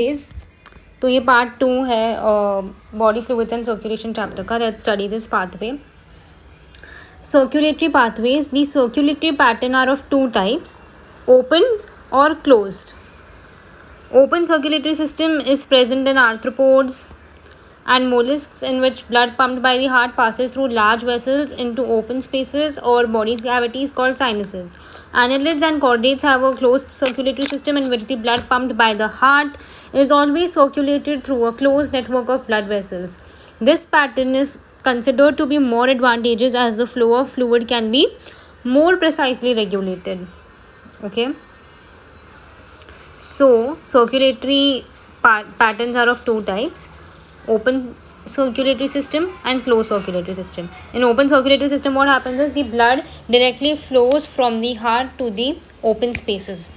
Is तो ये part 2 है body fluids and circulation chapter का. Let's study this pathway. Circulatory pathways. The circulatory pattern are of two types, open or closed. Open circulatory system is present in arthropods and mollusks, in which blood pumped by the heart passes through large vessels into open spaces or body cavities called sinuses. Annelids and chordates have a closed circulatory system in which the blood pumped by the heart is always circulated through a closed network of blood vessels. This pattern is considered to be more advantageous as the flow of fluid can be more precisely regulated. Okay. So circulatory patterns are of two types, open circulatory system and closed circulatory system. In open circulatory system, what happens is the blood directly flows from the heart to the open spaces.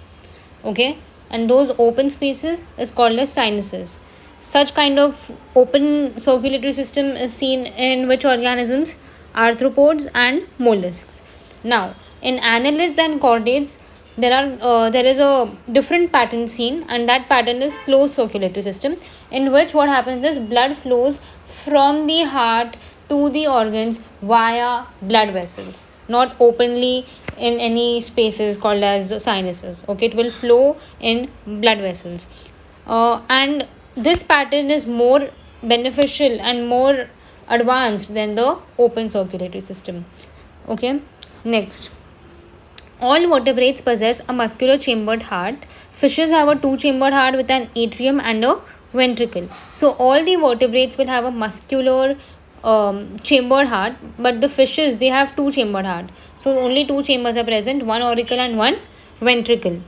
Okay, and those open spaces is called as sinuses. Such kind of open circulatory system is seen in which organisms? Arthropods and mollusks. Now, in annelids and chordates, there is a different pattern seen, and that pattern is closed circulatory system, in which what happens is blood flows from the heart to the organs via blood vessels, not openly in any spaces called as sinuses. Okay, it will flow in blood vessels, and this pattern is more beneficial and more advanced than the open circulatory system. Okay, next. All vertebrates possess a muscular chambered heart. Fishes have a two-chambered heart with an atrium and a ventricle. So all the vertebrates will have a muscular chambered heart, but the fishes, they have two-chambered heart. So only two chambers are present, one auricle and one ventricle.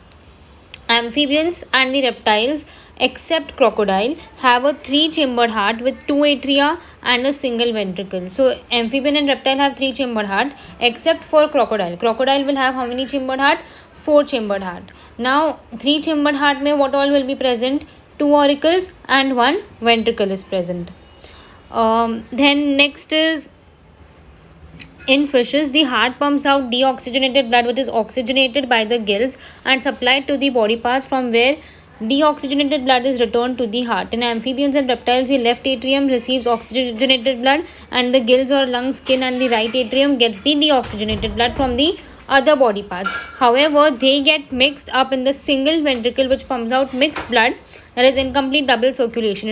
Amphibians and the reptiles, except crocodile, have a three-chambered heart with two atria and a single ventricle. So amphibian and reptile have three-chambered heart, except for crocodile. Crocodile will have how many chambered heart? Four-chambered heart. Now three-chambered heart mein what all will be present? Two auricles and one ventricle is present. Then next is, in fishes, the heart pumps out deoxygenated blood, which is oxygenated by the gills and supplied to the body parts, from where deoxygenated blood is returned to the heart. In amphibians and reptiles, the left atrium receives oxygenated blood, and the gills or lungs, skin, and the right atrium gets the deoxygenated blood from the other body parts. However, they get mixed up in the single ventricle, which pumps out mixed blood, that is incomplete double circulation.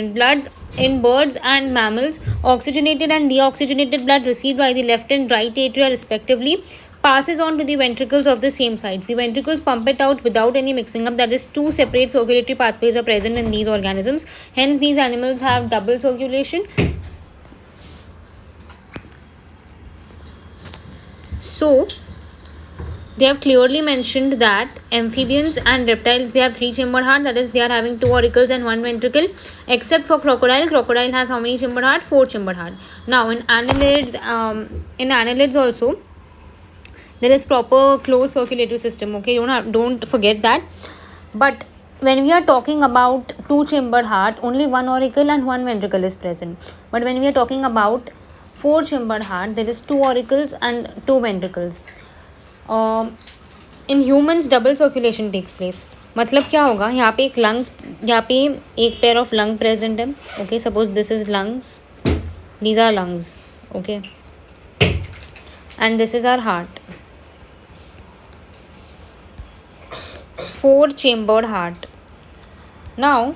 In birds and mammals, oxygenated and deoxygenated blood received by the left and right atria respectively passes on to the ventricles of the same sides. The ventricles pump it out without any mixing up, that is, two separate circulatory pathways are present in these organisms. Hence, these animals have double circulation. So they have clearly mentioned that amphibians and reptiles, they have three-chambered heart, that is, they are having two auricles and one ventricle, except for crocodile. Crocodile has how many chambered heart? Four-chambered heart. Now in annelids also there is proper closed circulatory system. Okay, don't forget that. But when we are talking about two-chambered heart, only one auricle and one ventricle is present. But when we are talking about four-chambered heart, there is two auricles and two ventricles. In humans double circulation takes place. मतलब क्या होगा, यहाँ पे एक pair of lung present है. Okay, suppose this is lungs, these are lungs. Okay, and this is our heart. Four chambered heart. Now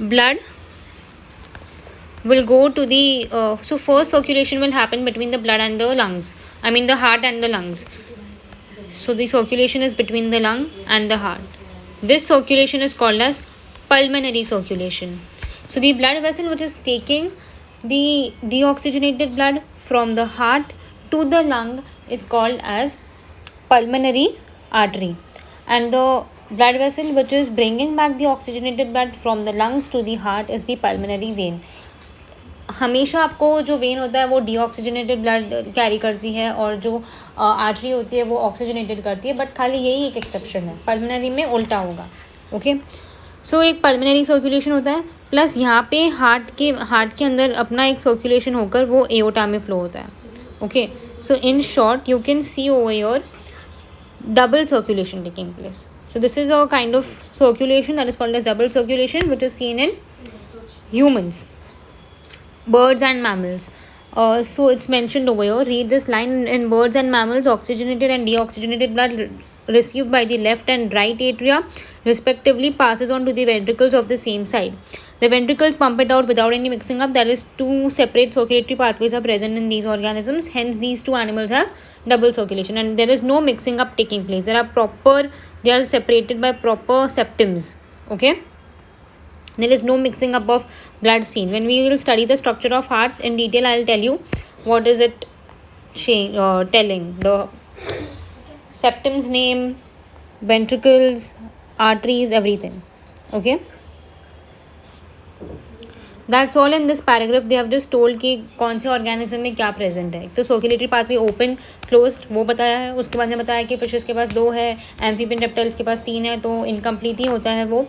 blood will go to the so first circulation will happen between the blood and the lungs, the heart and the lungs. So the circulation is between the lung and the heart. This circulation is called as pulmonary circulation. So the blood vessel which is taking the deoxygenated blood from the heart to the lung is called as pulmonary artery, and the blood vessel which is bringing back the oxygenated blood from the lungs to the heart is the pulmonary vein. हमेशा आपको जो when होता है वो deoxygenated blood carry करती है, और जो आर्टरी होती है वो ऑक्सीजनेटेड करती है. बट खाली यही एक एक्सेप्शन है, पल्मोनरी में उल्टा होगा. ओके, सो एक पल्मोनरी सर्कुलेशन होता है, प्लस यहाँ पे हार्ट के अंदर अपना एक सर्कुलेशन होकर वो एओर्टा में फ्लो होता है. Okay, so in short you can see over your double circulation taking place. So this is a kind of circulation that is called as double circulation, which is seen in humans, birds and mammals. So it's mentioned over here. Read this line. In birds and mammals, oxygenated and deoxygenated blood received by the left and right atria respectively passes on to the ventricles of the same side. The ventricles pump it out without any mixing up. That is, two separate circulatory pathways are present in these organisms. Hence, these two animals have double circulation, and there is no mixing up taking place. They are separated by proper septums. Okay. There is no mixing up of blood seen. When we will study the structure of heart in detail, I will tell you what is it telling. The septum's name, ventricles, arteries, everything. Okay. That's all in this paragraph. They have just told कि कौन से organism में क्या present है. तो circulatory pathway open closed वो बताया है. उसके बाद में बताया कि फिशेस के पास 2 है, एम्फीबियन रेप्टाइल्स के पास 3 है, तो इनकम्प्लीट ही होता है वो,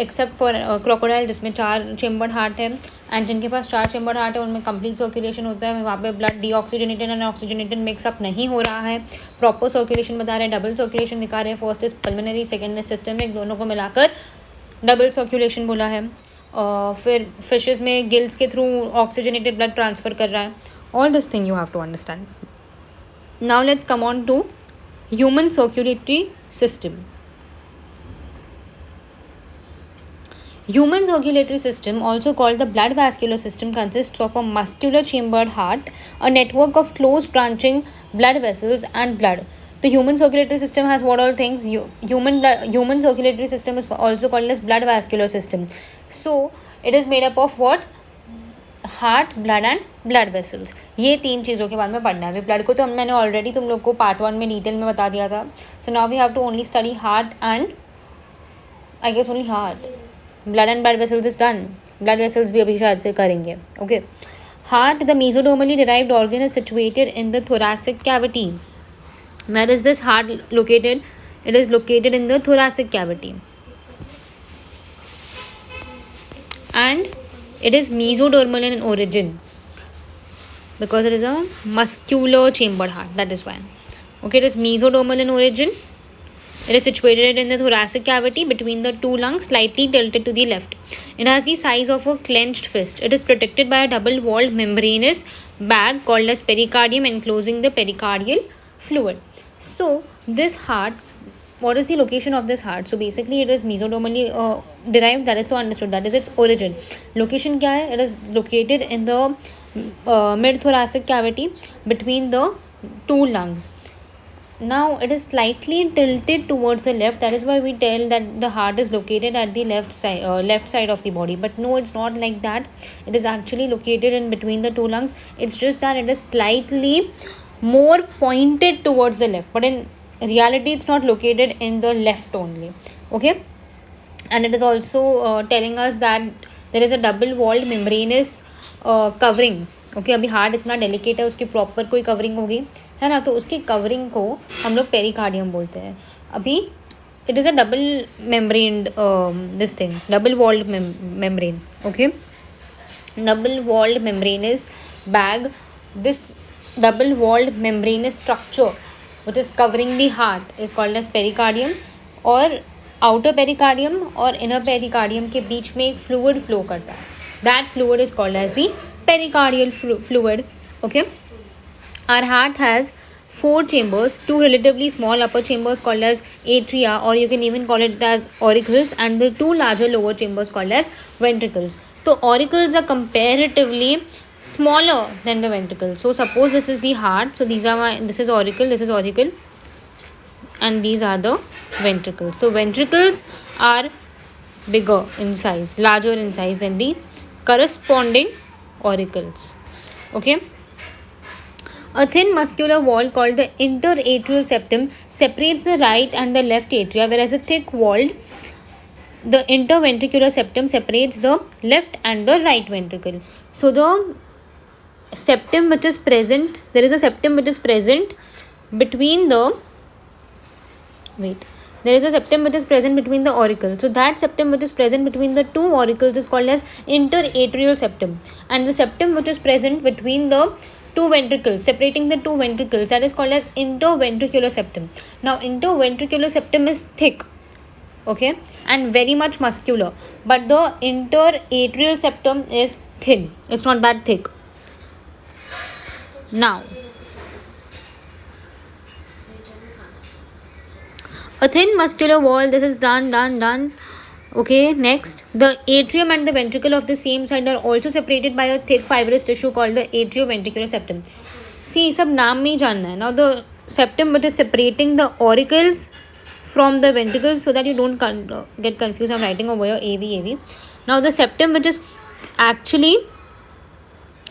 एक्सेप्ट फॉर क्रोकोडाइल जिसमें 4 चेम्बर्ड हार्ट है. एंड जिनके पास 4 चेम्बर्ड हार्ट है उनमें कंप्लीट सर्कुलेशन होता है. वहाँ पे blood deoxygenated and oxygenated mix up नहीं हो रहा है. प्रॉपर सर्कुलेशन बता रहे हैं, डबल सर्कुलेशन दिखा रहे हैं. First is pulmonary, second is systemic, दोनों को मिलाकर डबल सर्कुलेशन बोला है. फिर फिशेस में गिल्स के थ्रू ऑक्सीजनेटेड ब्लड ट्रांसफ़र कर रहा है. All this thing you have to understand. Now let's come on to human circulatory system. Human circulatory system, also called the blood vascular system, consists of a muscular chambered heart, a network of close branching blood vessels and blood. The human circulatory system has what all things? Human circulatory system is also called as blood vascular system. So it is made up of what? Heart, blood and blood vessels. ये 3 चीज़ों के बारे में पढ़ना है. Blood को तो मैंने ऑलरेडी तुम लोग को पार्ट 1 में डिटेल में बता दिया था. So now we have to only study heart and I guess only heart. Blood and blood vessels is done. Blood vessels भी अभी शायद से करेंगे. Okay. Heart, the mesodermally derived organ, is situated in the thoracic cavity. Where is this heart located? It is located in the thoracic cavity. And it is mesodermal in origin because it is a muscular chambered heart. That is why. Okay, it is mesodermal in origin. It is situated in the thoracic cavity between the 2 lungs, slightly tilted to the left. It has the size of a clenched fist. It is protected by a double-walled membranous bag called as pericardium, enclosing the pericardial fluid. So, this heart, what is the location of this heart? So, basically, it is mesodermally derived. That is so understood. That is its origin. Location क्या है? It is located in the mid-thoracic cavity between the 2 lungs. Now it is slightly tilted towards the left. That is why we tell that the heart is located at the left side of the body. But no, it's not like that. It is actually located in between the 2 lungs. It's just that it is slightly more pointed towards the left. But in reality, it's not located in the left only. Okay. And it is also telling us that there is a double-walled membranous covering. Okay. अभी heart इतना delicate है, उसकी proper कोई covering होगी, है ना, तो उसकी कवरिंग को हम लोग पेरिकार्डियम बोलते हैं. अभी it is a double membrane, this thing, double walled membrane. Okay. Double walled membranous bag. This double walled membranous structure which is covering the heart is called as pericardium. और outer pericardium और inner pericardium के बीच में एक fluid flow करता है. That fluid is called as the pericardial fluid. Okay. Our heart has 4 chambers, 2 relatively small upper chambers called as atria, or you can even call it as auricles, and the 2 larger lower chambers called as ventricles. So auricles are comparatively smaller than the ventricles. So suppose this is the heart. So this is auricle, and these are the ventricles. So ventricles are bigger in size, larger in size than the corresponding auricles. Okay. A thin muscular wall called the interatrial septum separates the right and the left atria, whereas a thick walled, the interventricular septum separates the left and the right ventricle. So the septum which is present, there is a septum which is present between the there is a septum which is present between the auricles. So that septum which is present between the 2 auricles is called as interatrial septum, and the septum which is present between the two ventricles, separating the two ventricles, that is called as interventricular septum. Now interventricular septum is thick, okay, and very much muscular, but the interatrial septum is thin, it's not that thick. Now a thin muscular wall, this is done. Okay, next, the atrium and the ventricle of the same side are also separated by a thick fibrous tissue called the atrioventricular septum. See, सब नाम में ही जानना है. Now the septum which is separating the auricles from the ventricles, so that you don't get confused. I'm writing over here AV. Now the septum which is actually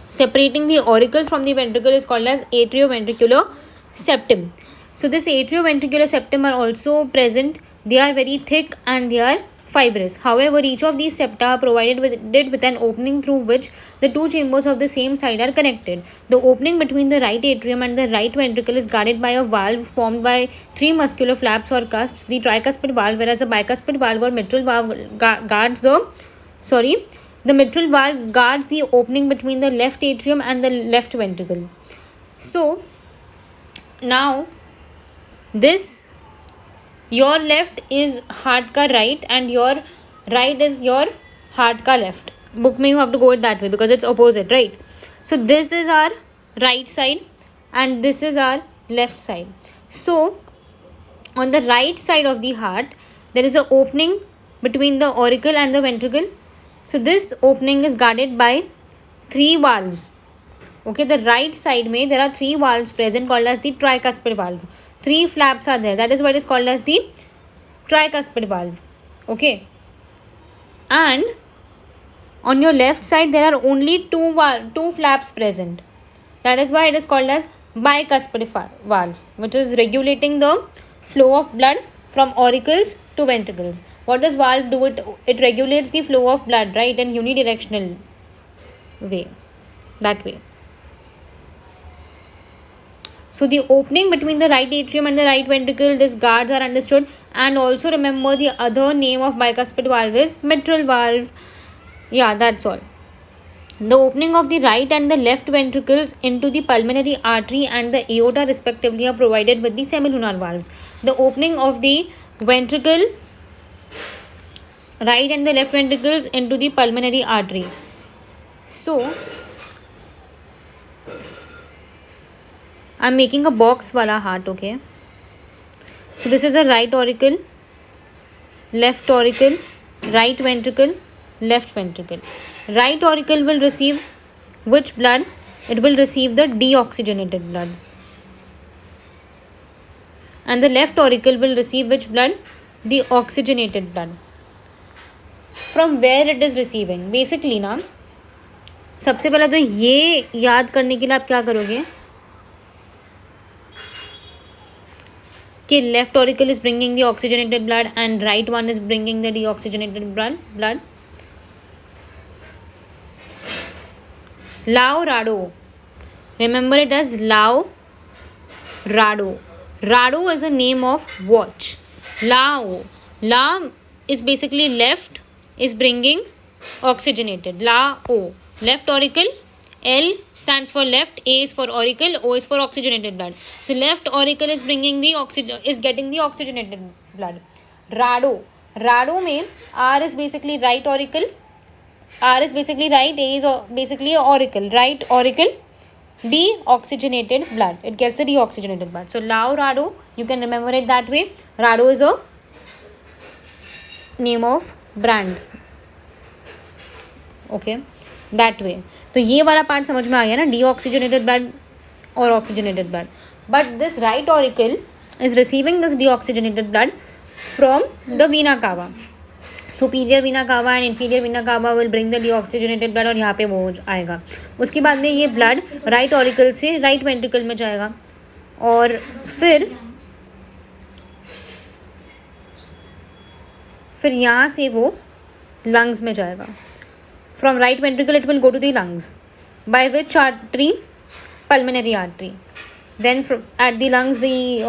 separating the auricles from the ventricle is called as atrioventricular septum. So this atrioventricular septum are also present. They are very thick and they are fibrous. However, each of these septa are provided with an opening through which the two chambers of the same side are connected. The opening between the right atrium and the right ventricle is guarded by a valve formed by three muscular flaps or cusps, the tricuspid valve, whereas a bicuspid valve or mitral valve guards the mitral valve guards the opening between the left atrium and the left ventricle. So now this, your left is heart ka right and your right is your heart ka left. Book mein you have to go it that way because it's opposite, right? So this is our right side and this is our left side. So on the right side of the heart there is an opening between the auricle and the ventricle. So this opening is guarded by three valves. Okay, the right side mein there are three valves present called as the tricuspid valve. Three flaps are there, that is why it is called as the tricuspid valve. Okay, and on your left side there are only two flaps present, that is why it is called as bicuspid valve, which is regulating the flow of blood from auricles to ventricles. What does valve do? It regulates the flow of blood, right, in unidirectional way, that way. So the opening between the right atrium and the right ventricle, these guards are understood. And also remember the other name of bicuspid valve is mitral valve. Yeah, that's all. The opening of the right and the left ventricles into the pulmonary artery and the aorta respectively are provided with the semilunar valves. The opening of the ventricle, right and the left ventricles into the pulmonary artery. So I'm making a box wala heart, okay. So this is a right auricle, left auricle, right ventricle, left ventricle. Right auricle will receive which blood? It will receive the deoxygenated blood. And the left auricle will receive which blood? The oxygenated blood. From where it is receiving? Basically ना, सबसे पहला तो ये याद करने के लिए आप क्या करोगे कि left auricle is bringing the oxygenated blood and right one is bringing the deoxygenated blood. Lau Rado. Remember it as Lau Rado. Rado is a name of watch. Lau. La is basically left is bringing oxygenated. La-O. Left auricle. L stands for left, A is for auricle, O is for oxygenated blood. So left auricle is bringing the getting the oxygenated blood. Rado. Rado mein R is basically right auricle. R is basically right, A is basically auricle. Right auricle, deoxygenated blood. It gets the deoxygenated blood. So Lau Rado, you can remember it that way. Rado is a name of brand. Okay, that way. तो ये वाला part समझ में आ गया ना, deoxygenated blood और oxygenated blood. But this right auricle is receiving this deoxygenated blood from the vena cava. Superior vena cava and inferior vena cava will bring the deoxygenated blood और यहाँ पे वो आएगा. उसके बाद में ये blood right auricle से right ventricle में जाएगा और फिर यहाँ से वो lungs में जाएगा. From right ventricle it will go to the lungs. By which artery? Pulmonary artery. Then at the lungs the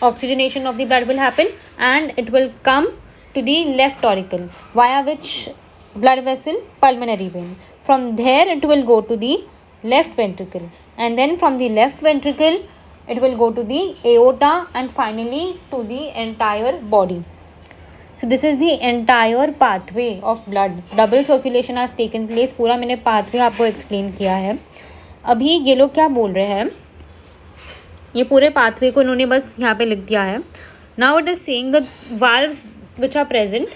oxygenation of the blood will happen and it will come to the left auricle. Via which blood vessel? Pulmonary vein. From there it will go to the left ventricle. and then from the left ventricle it will go to the aorta and finally to the entire body. So this is the entire pathway of blood. Double circulation has taken place. पूरा मैंने pathway आपको explain किया है. अभी ये लोग क्या बोल रहे हैं, ये पूरे pathway को उन्होंने बस यहाँ पे लिख दिया है. Now it is saying the valves which are present,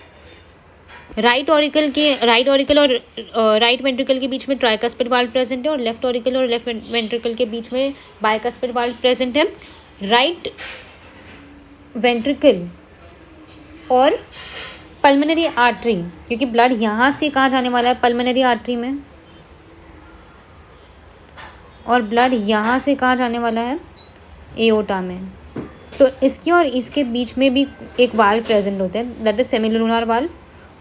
right auricle और राइट वेंट्रिकल के बीच में ट्राइकस्पिड वाल्व प्रेजेंट है और लेफ्ट ऑरिकल और लेफ्ट वेंट्रिकल के बीच में बाइकस्पिड वाल्व प्रेजेंट है. राइट वेंट्रिकल और पल्मोनरी आर्टरी, क्योंकि ब्लड यहाँ से कहाँ जाने वाला है, पल्मोनरी आर्टरी में, और ब्लड यहाँ से कहाँ जाने वाला है, एओर्टा में. तो इसके और इसके बीच में भी एक वाल्व प्रेजेंट होता है, दैट इज सेमिलुनार वाल्व,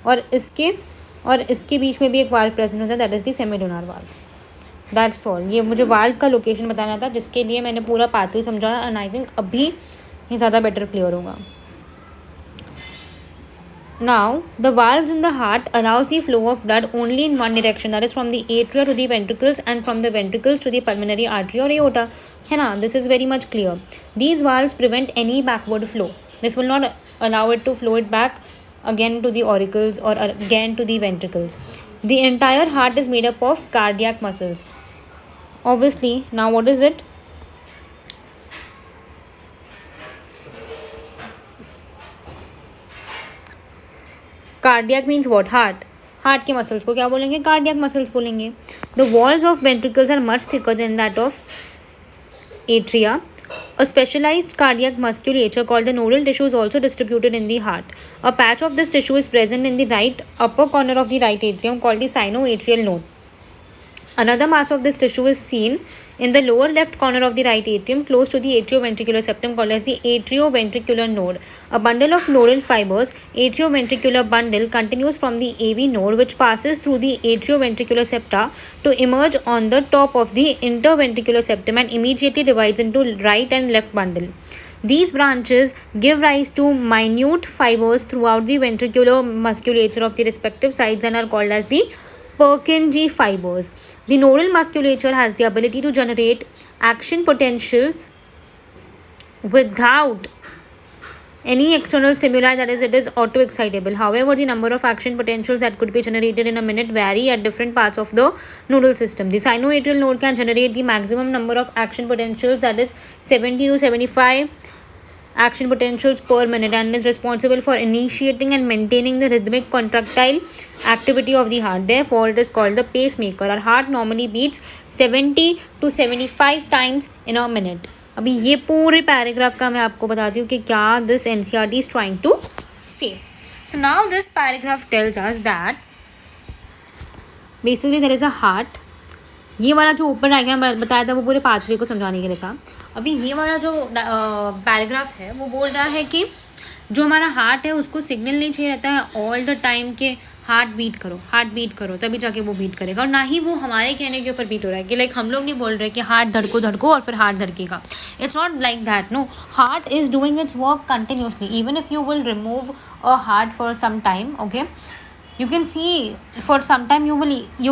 और इसके बीच में भी एक वाल्व प्रेजेंट होता है, that is the semilunar valve. That's all. ये मुझे वाल्व का लोकेशन बताना था, जिसके लिए मैंने पूरा पाथवे समझाया, एंड आई थिंक अभी ये ज़्यादा बेटर क्लियर होगा. Now, the valves in the heart allows the flow of blood only in one direction, that is from the atria to the ventricles and from the ventricles to the pulmonary artery or aorta. है ना, this is very much clear. These valves prevent any backward flow. This will not allow it to flow it back again to the auricles or again to the ventricles. The entire heart is made up of cardiac muscles. Obviously, now what is it? Cardiac means what? Heart. Heart के muscles को क्या बोलेंगे? Cardiac muscles बोलेंगे. The walls of ventricles are much thicker than that of atria. A specialized cardiac musculature called the nodal tissue is also distributed in the heart. A patch of this tissue is present in the right upper corner of the right atrium called the sinoatrial node. Another mass of this tissue is seen in the lower left corner of the right atrium close to the atrioventricular septum called as the atrioventricular node. A bundle of nodal fibers, atrioventricular bundle, continues from the AV node which passes through the atrioventricular septa to emerge on the top of the interventricular septum and immediately divides into right and left bundle. These branches give rise to minute fibers throughout the ventricular musculature of the respective sides and are called as the Purkinje fibers. The nodal musculature has the ability to generate action potentials without any external stimuli, that is, it is auto-excitable. However, the number of action potentials that could be generated in a minute vary at different parts of the nodal system. The sinoatrial node can generate the maximum number of action potentials, that is 70 to 75 action potentials per minute, and is responsible for initiating and maintaining the rhythmic contractile activity of the heart. Therefore, it is called the pacemaker. Our heart normally beats 70 to 75 times in a minute. अभी ये पूरे paragraph का मैं आपको बताती हूँ कि क्या this NCERT is trying to say. So now this paragraph tells us that basically there is a heart. ये वाला जो ऊपर डायग्राम बताया था वो पूरे पाथवे को समझाने के लिए था. अभी ये वाला जो पैराग्राफ है वो बोल रहा है कि जो हमारा हार्ट है उसको सिग्नल नहीं चाहिए रहता है ऑल द टाइम के हार्ट बीट करो तभी जाके वो बीट करेगा, और ना ही वो हमारे कहने के ऊपर बीट हो रहा है कि लाइक हम लोग नहीं बोल रहे कि हार्ट धड़को और फिर हार्ट धड़केगा. It's not like that. No, heart is doing its work continuously. Even if you will remove a heart for some time, okay, you can see for some time you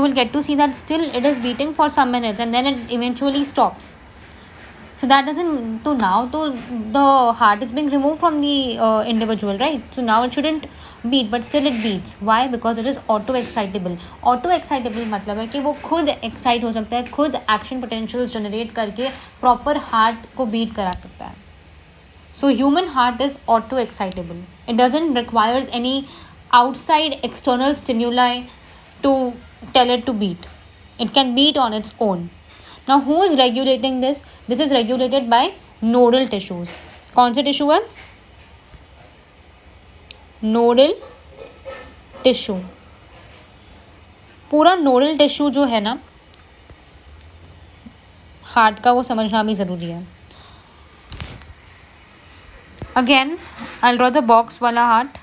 will get to see that still it is beating for some minutes and then it eventually stops. So that doesn't, so now the heart is being removed from the individual, right? So now it shouldn't beat, but still it beats. Why? Because it is auto excitable. Auto excitable मतलब है कि वो खुद excite हो सकता है, खुद action potentials generate करके proper heart को beat करा सकता है. So human heart is auto excitable. It doesn't requires any outside external stimuli to tell it to beat. It can beat on its own. Now who is regulating this? This is regulated by nodal tissues. कौन से tissue है? Nodal tissue. पूरा nodal tissue जो है ना heart का वो समझना भी ज़रूरी है. Again I draw the box वाला heart.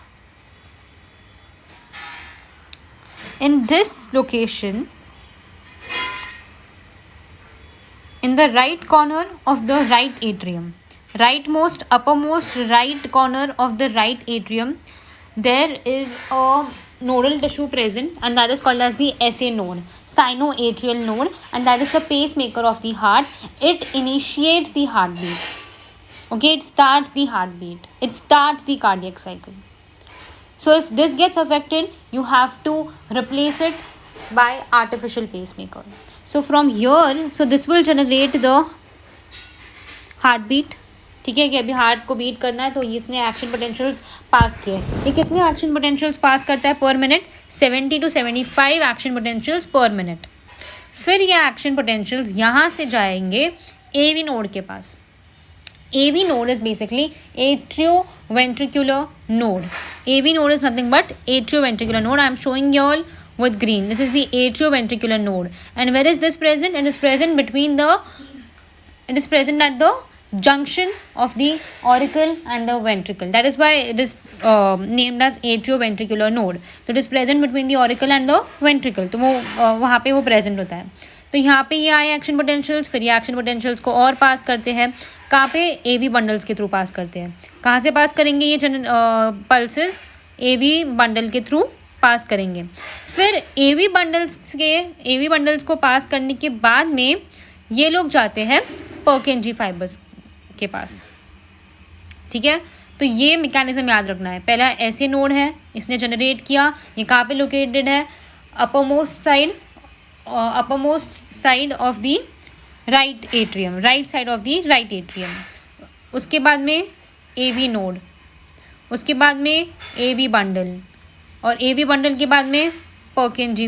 In this location, in the right corner of the right atrium, uppermost right corner of the right atrium, there is a nodal tissue present, and that is called as the SA node, sinoatrial node, and that is the pacemaker of the heart. It initiates the heartbeat. Okay, it starts the heartbeat. It starts the cardiac cycle. So if this gets affected, you have to replace it by artificial pacemaker. So from here, so this will generate the heartbeat. ठीक है कि अभी heart को beat करना है, तो इसने action potentials पास किए. ये कितने एक्शन पोटेंशियल्स पास करता है पर मिनट? 70 to 75 एक्शन पोटेंशियल्स पर मिनट. फिर ये एक्शन पोटेंशियल्स यहाँ से जाएंगे AV नोड के पास. AV node is basically atrioventricular node. AV node is nothing but atrioventricular node. I am showing you all with green. This is the atrioventricular node. And where is this present? It is present at the junction of the auricle and the ventricle. That is why it is named as atrioventricular node. So it is present between the auricle and the ventricle. तो वो वहाँ पे वो present होता है. तो यहाँ पे ये आए एक्शन पोटेंशियल्स. फिर ये एक्शन पोटेंशियल्स को और पास करते हैं. कहाँ पे? AV बंडल्स के थ्रू पास करते हैं. कहाँ से पास करेंगे ये पल्सेस? AV बंडल के थ्रू पास करेंगे. फिर AV बंडल्स को पास करने के बाद में ये लोग जाते हैं पर्किंजी फाइबर्स के पास. ठीक है, तो ये मैकेनिज्म याद रखना है. पहला ऐसे नोड है, इसने जनरेट किया. ये कहाँ पे लोकेटेड है? uppermost side of the right atrium, right side of the right atrium. उसके बाद में AV नोड, उसके बाद में AV बंडल, और AV बंडल के बाद में पर्किंजी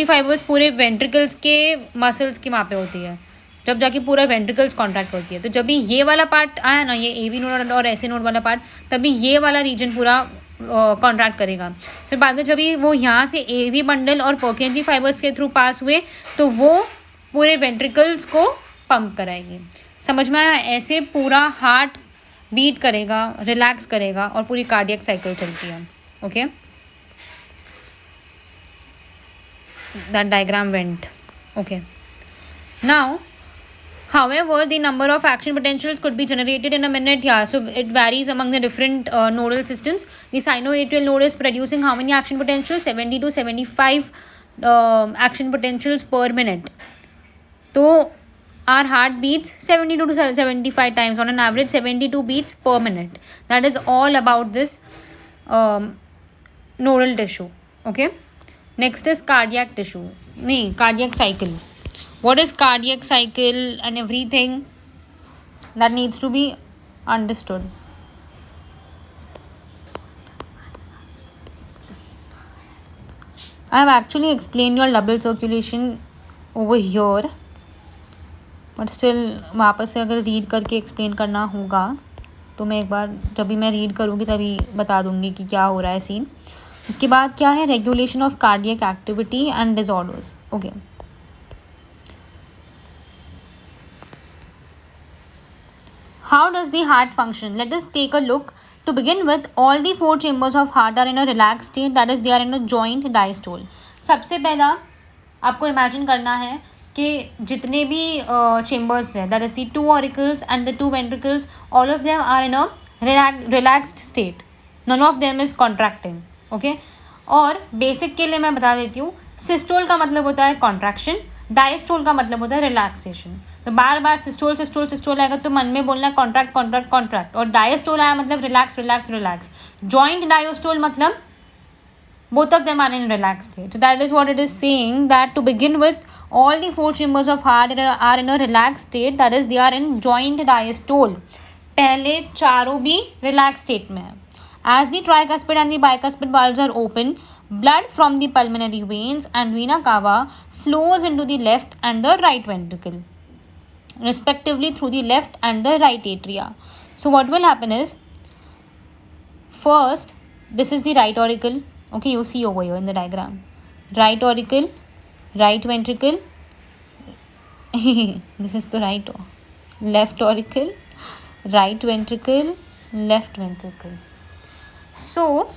फाइबर्स पूरे वेंट्रिकल्स के मसल्स के वहाँ पे होती है. जब जाके पूरा वेंट्रिकल्स कॉन्ट्रैक्ट होती है, तो जब भी ये वाला पार्ट आया ना, ये AV नोड और ऐसे नोड वाला पार्ट, तभी ये वाला रीजन पूरा कॉन्ट्रैक्ट करेगा. फिर बाद में जब वो यहाँ से AV बंडल और पर्किंजी फाइबर्स के थ्रू पास हुए, तो वो पूरे वेंट्रिकल्स को पंप कराएगी. समझ में आया? ऐसे पूरा हार्ट बीट करेगा, रिलैक्स करेगा, और पूरी कार्डियक साइकिल चलती है. Okay, that diagram went. Okay, now however, the number of action potentials could be generated in a minute. Yeah, so it varies among the different nodal systems. The sinoatrial node is producing how many action potentials? 70 to 75 action potentials per minute. So our heart beats 72 to 75 times, on an average 72 beats per minute. That is all about this nodal tissue. Okay, next is cardiac tissue. Cardiac cycle. What is cardiac cycle and everything that needs to be understood. I have actually explained your double circulation over here, but still वापस से अगर read करके explain करना होगा तो मैं एक बार जब भी मैं रीड करूँगी तभी बता दूँगी कि क्या हो रहा है सीन. इसके बाद क्या है? Regulation of cardiac activity and disorders. Okay, how does the heart function? Let us take a look. To begin with, all the 4 chambers of heart are in a relaxed state, that is they are in a joint diastole. सबसे पहला आपको imagine करना है कि जितने भी chambers हैं, that is the 2 auricles and the 2 ventricles, all of them are in a relaxed state. None of them is contracting. Okay, और बेसिक के लिए मैं बता देती हूँ. सिस्टोल का मतलब होता है कॉन्ट्रैक्शन, डायस्टोल का मतलब होता है रिलैक्सेशन. तो बार बार सिस्टोल आएगा तो मन में बोलना है कॉन्ट्रैक्ट, और डायस्टोल आया मतलब रिलैक्स. जॉइंट डायस्टोल मतलब both of them are in relaxed state. So that is what it is saying, that to begin with, all the 4 chambers of heart are in a relaxed state, that is they are in joint diastole. पहले चारों भी relaxed state में है. As the tricuspid and the bicuspid valves are open, blood from the pulmonary veins and vena cava flows into the left and the right ventricle, respectively through the left and the right atria. So what will happen is, first, this is the right auricle. Okay, you see over here in the diagram, right auricle, right ventricle. This is the right, left auricle, right ventricle, left ventricle. So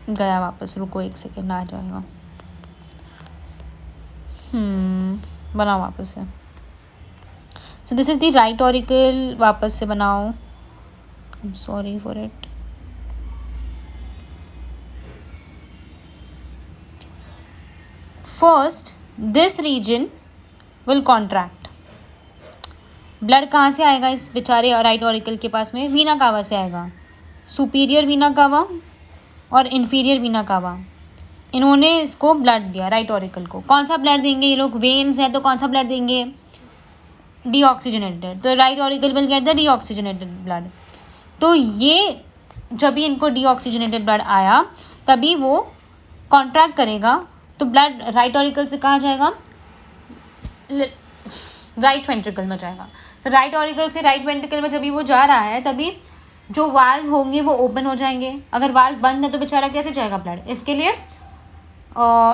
गया वापस, रुको एक second, आ जाएगा. बनाओ वापस से. So this is the right auricle, वापस से बनाओ. I'm sorry for it. First this region will contract. Blood कहाँ से आएगा इस बेचारे राइट ऑरिकल के पास में? वीना कावा से आएगा. सुपीरियर वीना कावा और इन्फीरियर वीना कावा, इन्होंने इसको ब्लड दिया राइट ऑरिकल को. कौन सा ब्लड देंगे ये लोग? वेन्स है तो कौन सा ब्लड देंगे? डीऑक्सीजनेटेड. तो right auricle will get the deoxygenated blood. तो ये जब भी इनको डीऑक्सीजनेटेड ब्लड आया तभी वो कॉन्ट्रैक्ट करेगा, तो ब्लड राइट ऑरिकल से कहाँ जाएगा? राइट वेंट्रिकल में जाएगा. तो राइट ऑरिकल से राइट वेंट्रिकल में जब भी वो जा रहा है तभी जो वाल्व होंगे वो ओपन हो जाएंगे. अगर वाल्व बंद है तो बेचारा कैसे जाएगा ब्लड? इसके लिए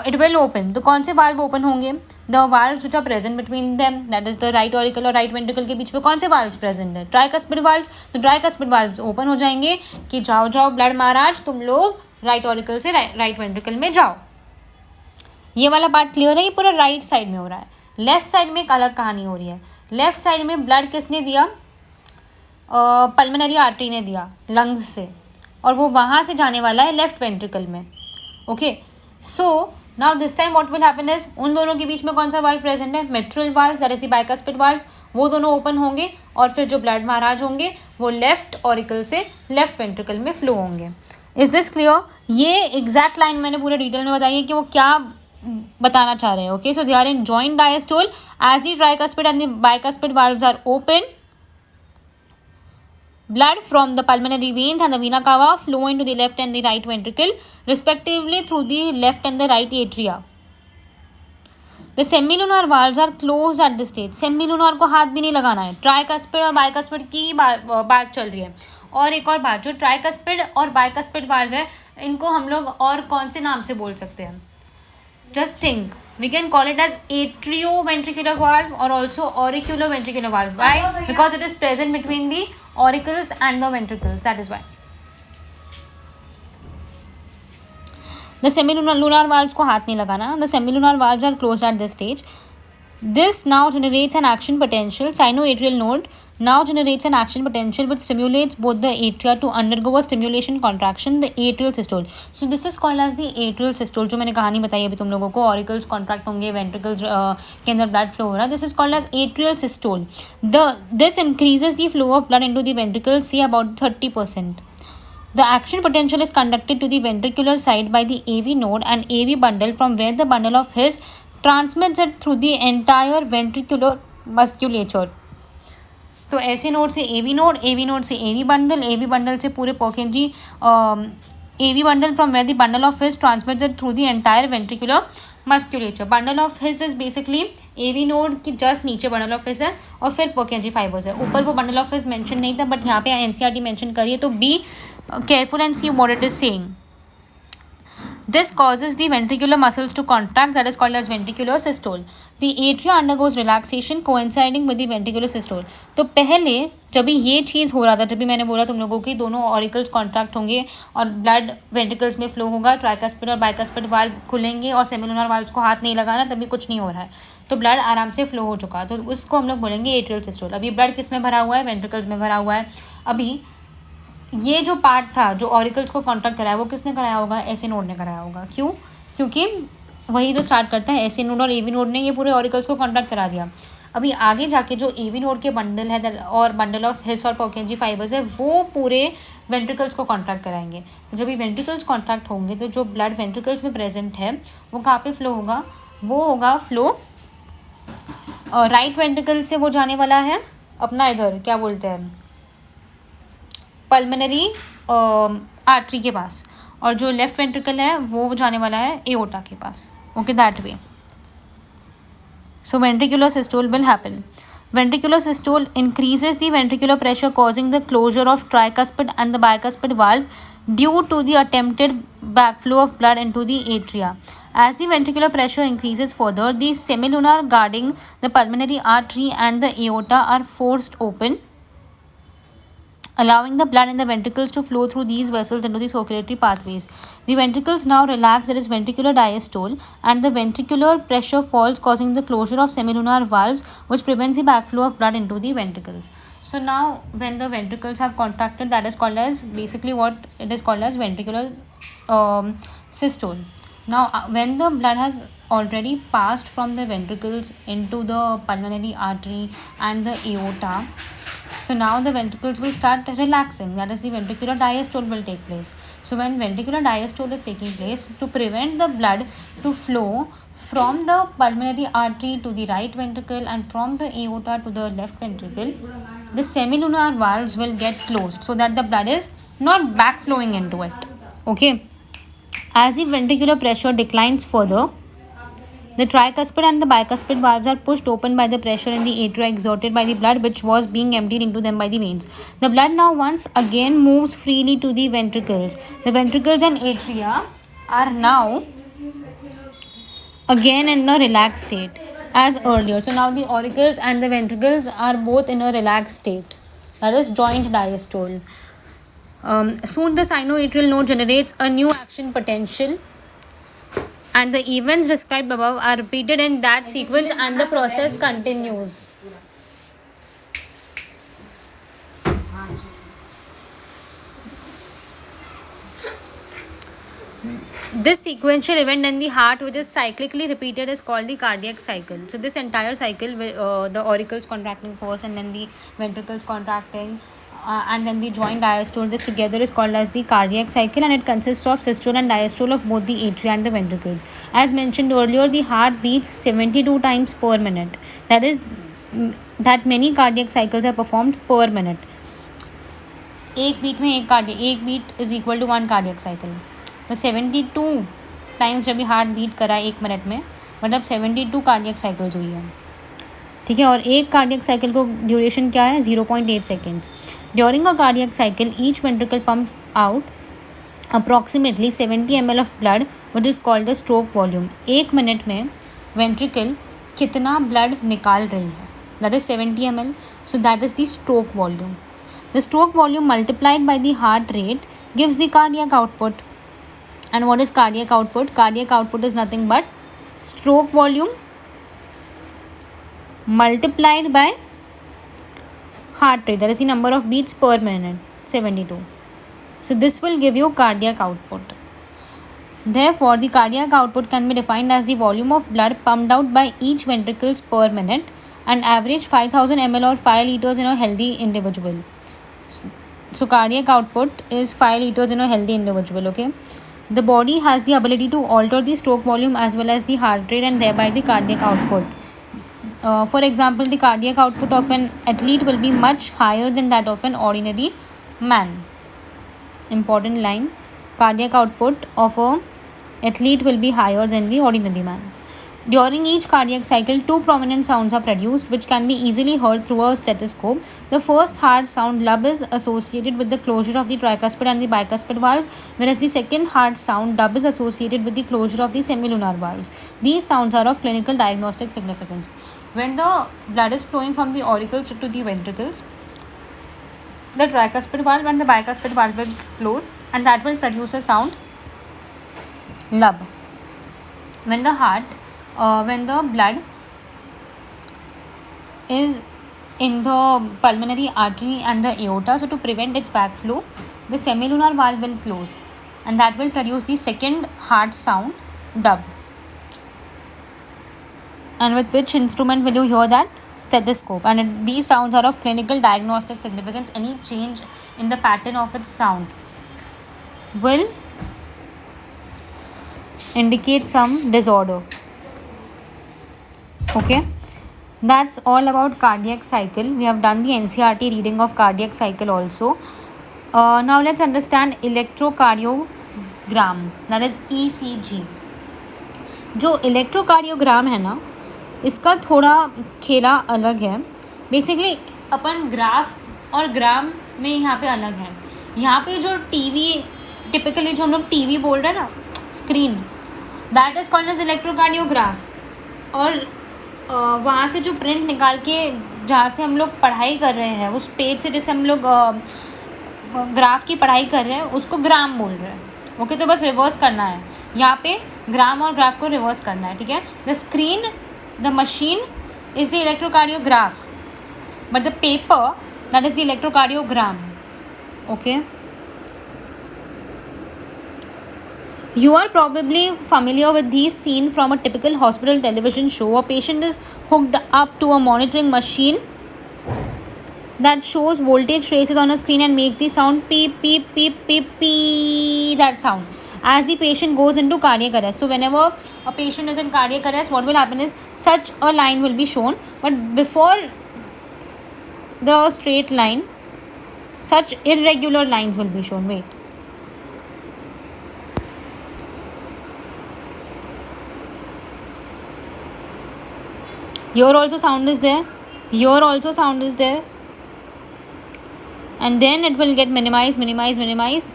इट विल ओपन. तो कौन से वाल्व ओपन होंगे? The valves which are present between them, that is the right auricle और राइट वेंट्रिकल के बीच में कौन से वाल्व्स प्रेजेंट है? Tricuspid valve. तो ट्राइकस्पिड वाल्व्स ओपन हो जाएंगे कि जाओ जाओ ब्लड महाराज, तुम लोग राइट ऑरिकल से राइट वेंट्रिकल में जाओ. ये वाला पार्ट क्लियर है? ये पूरा राइट साइड में हो रहा है. लेफ्ट साइड में एक अलग कहानी हो रही है. लेफ्ट साइड में ब्लड किसने दिया? पल्मोनरी आर्टरी ने दिया लंग्स से, और वो वहाँ से जाने वाला है लेफ्ट वेंट्रिकल में. Okay, so now this time what will happen is, उन दोनों के बीच में कौन सा वाल्व प्रेजेंट है? Mitral valve, that is the bicuspid valve. वो दोनों ओपन होंगे और फिर जो ब्लड महाराज होंगे वो लेफ्ट ऑरिकल से लेफ्ट वेंट्रिकल में फ्लो होंगे. Is this clear? ये एग्जैक्ट लाइन मैंने पूरे डिटेल में बताई है कि वो क्या बताना चाह रहे हैं. Okay, so they are in joint diastole as the tricuspid and the bicuspid valves are open. Blood from the pulmonary veins and the vena cava flow into the left and the right ventricle respectively through the left and the right atria. The semilunar valves are closed at this stage. Semilunar को हाथ भी नहीं लगाना है. Tricuspid और bicuspid की बात चल रही है. और एक और बात, जो ट्राइकस्पिड और बाइकस्पिड वाल्व है इनको हम लोग और कौन से नाम से बोल सकते हैं? Just think, we can call it as atrioventricular valve or also auriculoventricular valve. Why? Because it is present between the auricles and the ventricles. That is why. The semilunar valves को हाथ नहीं लगाना. The semilunar valves are closed at this stage. This now generates an action potential. Sinoatrial node now generates an action potential which stimulates both the atria to undergo a stimulation contraction, the atrial systole. So this is called as the atrial systole. जो मैंने कहानी बताई अभी तुम लोगों को, auricles contract होंगे, ventricles के अंदर ब्लड फ्लो हो रहा है. This is called as atrial systole. This increases the flow of blood into the ventricle से about 30%. The action potential is conducted to the ventricular side by the AV node and AV bundle, from where the bundle of His transmits it through the entire ventricular musculature. तो ऐसे node से AV node से AV bundle से पूरे पोकेंजी AV bundle, from where the bundle of His transmits it through the entire ventricular musculature. Bundle of His is basically AV node की just नीचे bundle of His है और फिर पोकेंजी फाइबर्स है. ऊपर वो बंडल ऑफ हिज मेंशन नहीं था, बट यहाँ पे NCERT मेंशन करिए, तो B careful and see what it is saying. This causes the ventricular muscles to contract, that is called as ventricular systole. The atria undergoes relaxation coinciding with the ventricular systole. तो पहले जब भी ये चीज़ हो रहा था, जब भी मैंने बोला तुम लोगों की दोनों ऑरिकल्स कॉन्ट्रैक्ट होंगे और ब्लड वेंट्रिकल्स में फ्लो होगा, ट्राइकस्पिड और बाइकस्पिड वाल्व खुलेंगे और सेमिलुनर वाल्व्स को हाथ नहीं लगाना, तभी कुछ नहीं हो रहा है, तो ब्लड आराम से फ्लो हो चुका, तो उसको हम लोग बोलेंगे एट्रियल सिस्टोल. अभी ब्लड किस में भरा हुआ है? वेंट्रिकल्स में भरा हुआ है. अभी ये जो पार्ट था जो ऑरिकल्स को कॉन्ट्रैक्ट कराया, वो किसने कराया होगा? एसी नोड ने कराया होगा. क्यों? क्योंकि वही तो स्टार्ट करता है. एसी नोड और एवी नोड ने ये पूरे ऑरिकल्स को कॉन्ट्रैक्ट करा दिया. अभी आगे जाके जो एवी नोड के बंडल है और बंडल ऑफ हिस और पोकेंजी फाइबर्स है, वो पूरे वेंट्रिकल्स को कॉन्ट्रैक्ट कराएंगे. तो जब ये वेंट्रिकल्स कॉन्ट्रैक्ट होंगे तो जो ब्लड वेंट्रिकल्स में प्रेजेंट है वो कहाँ पे फ्लो होगा? वो होगा फ्लो राइट वेंट्रिकल से, वो जाने वाला है अपना इधर क्या बोलते हैं पल्मोनरी आर्टरी के पास, और जो लेफ्ट वेंट्रिकल है वो जाने वाला है एओर्टा के पास. Okay, that way. So ventricular systole will happen. Ventricular systole increases the ventricular pressure, causing the closure of tricuspid and the bicuspid valve due to the attempted backflow of blood into the atria. As the ventricular pressure increases further, the semilunar guarding the pulmonary artery and the aorta are forced open, allowing the blood in the ventricles to flow through these vessels into the circulatory pathways. The ventricles now relax, there is ventricular diastole, and the ventricular pressure falls, causing the closure of semilunar valves, which prevents the backflow of blood into the ventricles. So now when the ventricles have contracted, that is called as, basically what it is called as ventricular systole. Now, when the blood has already passed from the ventricles into the pulmonary artery and the aorta, so now the ventricles will start relaxing. That is, the ventricular diastole will take place. So when ventricular diastole is taking place, to prevent the blood to flow from the pulmonary artery to the right ventricle and from the aorta to the left ventricle, the semilunar valves will get closed so that the blood is not backflowing into it. Okay. As the ventricular pressure declines further, the tricuspid and the bicuspid valves are pushed open by the pressure in the atria exerted by the blood which was being emptied into them by the veins. The blood now once again moves freely to the ventricles. The ventricles and atria are now again in a relaxed state as earlier. So now the auricles and the ventricles are both in a relaxed state. That is joint diastole. Soon the sinoatrial node generates a new action potential, and the events described above are repeated in that sequence and the process continues. This sequential event in the heart, which is cyclically repeated, is called the cardiac cycle. So this entire cycle, the auricles contracting first and then the ventricles contracting, and then the joint diastole, this together is called as the cardiac cycle, and it consists of systole and diastole of both the atria and the ventricles. As mentioned earlier, the heart beats 72 times per minute. That is, that many cardiac cycles are performed per minute. एक beat is equal to 1 cardiac cycle. तो 72 times जब भी heart beat करा 1 minute में, मतलब 72 cardiac cycles हुई है. ठीक है. और एक कार्डियक साइकिल को ड्यूरेशन क्या है? 0.8 seconds. During a cardiac cycle each ventricle pumps out approximately 70 ml of blood which is called the stroke volume. 1 minute में वेंट्रिकल कितना ब्लड निकाल रही है? That is 70 ml. So that is the stroke volume. The stroke volume multiplied by the heart rate gives the cardiac output. And what is cardiac output? Cardiac output is nothing but stroke volume multiplied by heart rate. That is the number of beats per minute, 72. So this will give you cardiac output. Therefore, the cardiac output can be defined as the volume of blood pumped out by each ventricles per minute, and average 5000 ml or 5 liters in a healthy individual. So cardiac output is 5 liters in a healthy individual. Okay. The body has the ability to alter the stroke volume as well as the heart rate and thereby the cardiac output. For example, the cardiac output of an athlete will be much higher than that of an ordinary man. Important line. Cardiac output of an athlete will be higher than the ordinary man. During each cardiac cycle, 2 prominent sounds are produced which can be easily heard through a stethoscope. The first hard sound lub is associated with the closure of the tricuspid and the bicuspid valve, whereas the second hard sound dub is associated with the closure of the semilunar valves. These sounds are of clinical diagnostic significance. When the blood is flowing from the auricles to the ventricles, the tricuspid valve and the bicuspid valve will close, and that will produce a sound lub. When the blood is in the pulmonary artery and the aorta, so to prevent its backflow, the semilunar valve will close, and that will produce the second hard sound, dub. And with which instrument will you hear that? Stethoscope. And these sounds are of clinical diagnostic significance. Any change in the pattern of its sound will indicate some disorder. Okay, that's all about cardiac cycle. We have done the NCERT reading of cardiac cycle also. Now let's understand electrocardiogram, that is ECG. जो electrocardiogram है ना, इसका थोड़ा खेला अलग है. Basically अपन graph और ग्राम में यहाँ पे अलग है. यहाँ पे जो टीवी, टिपिकली जो हम लोग टीवी बोल रहे हैं ना, screen, that is called as electrocardiograph. और वहाँ से जो प्रिंट निकाल के जहाँ से हम लोग पढ़ाई कर रहे हैं, उस पेज से जैसे हम लोग ग्राफ की पढ़ाई कर रहे हैं, उसको ग्राम बोल रहे हैं. ओके, तो बस रिवर्स करना है. यहाँ पे ग्राम और ग्राफ को रिवर्स करना है. ठीक है. The screen, the machine is the electrocardiograph, but the paper, that is the electrocardiogram. Okay. You are probably familiar with these scenes from a typical hospital television show. A patient is hooked up to a monitoring machine that shows voltage traces on a screen and makes the sound beep beep beep beep beep, that sound as the patient goes into cardiac arrest. So whenever a patient is in cardiac arrest, what will happen is such a line will be shown, but before the straight line, such irregular lines will be shown. Wait, here also sound is there, here also sound is there, and then it will get minimized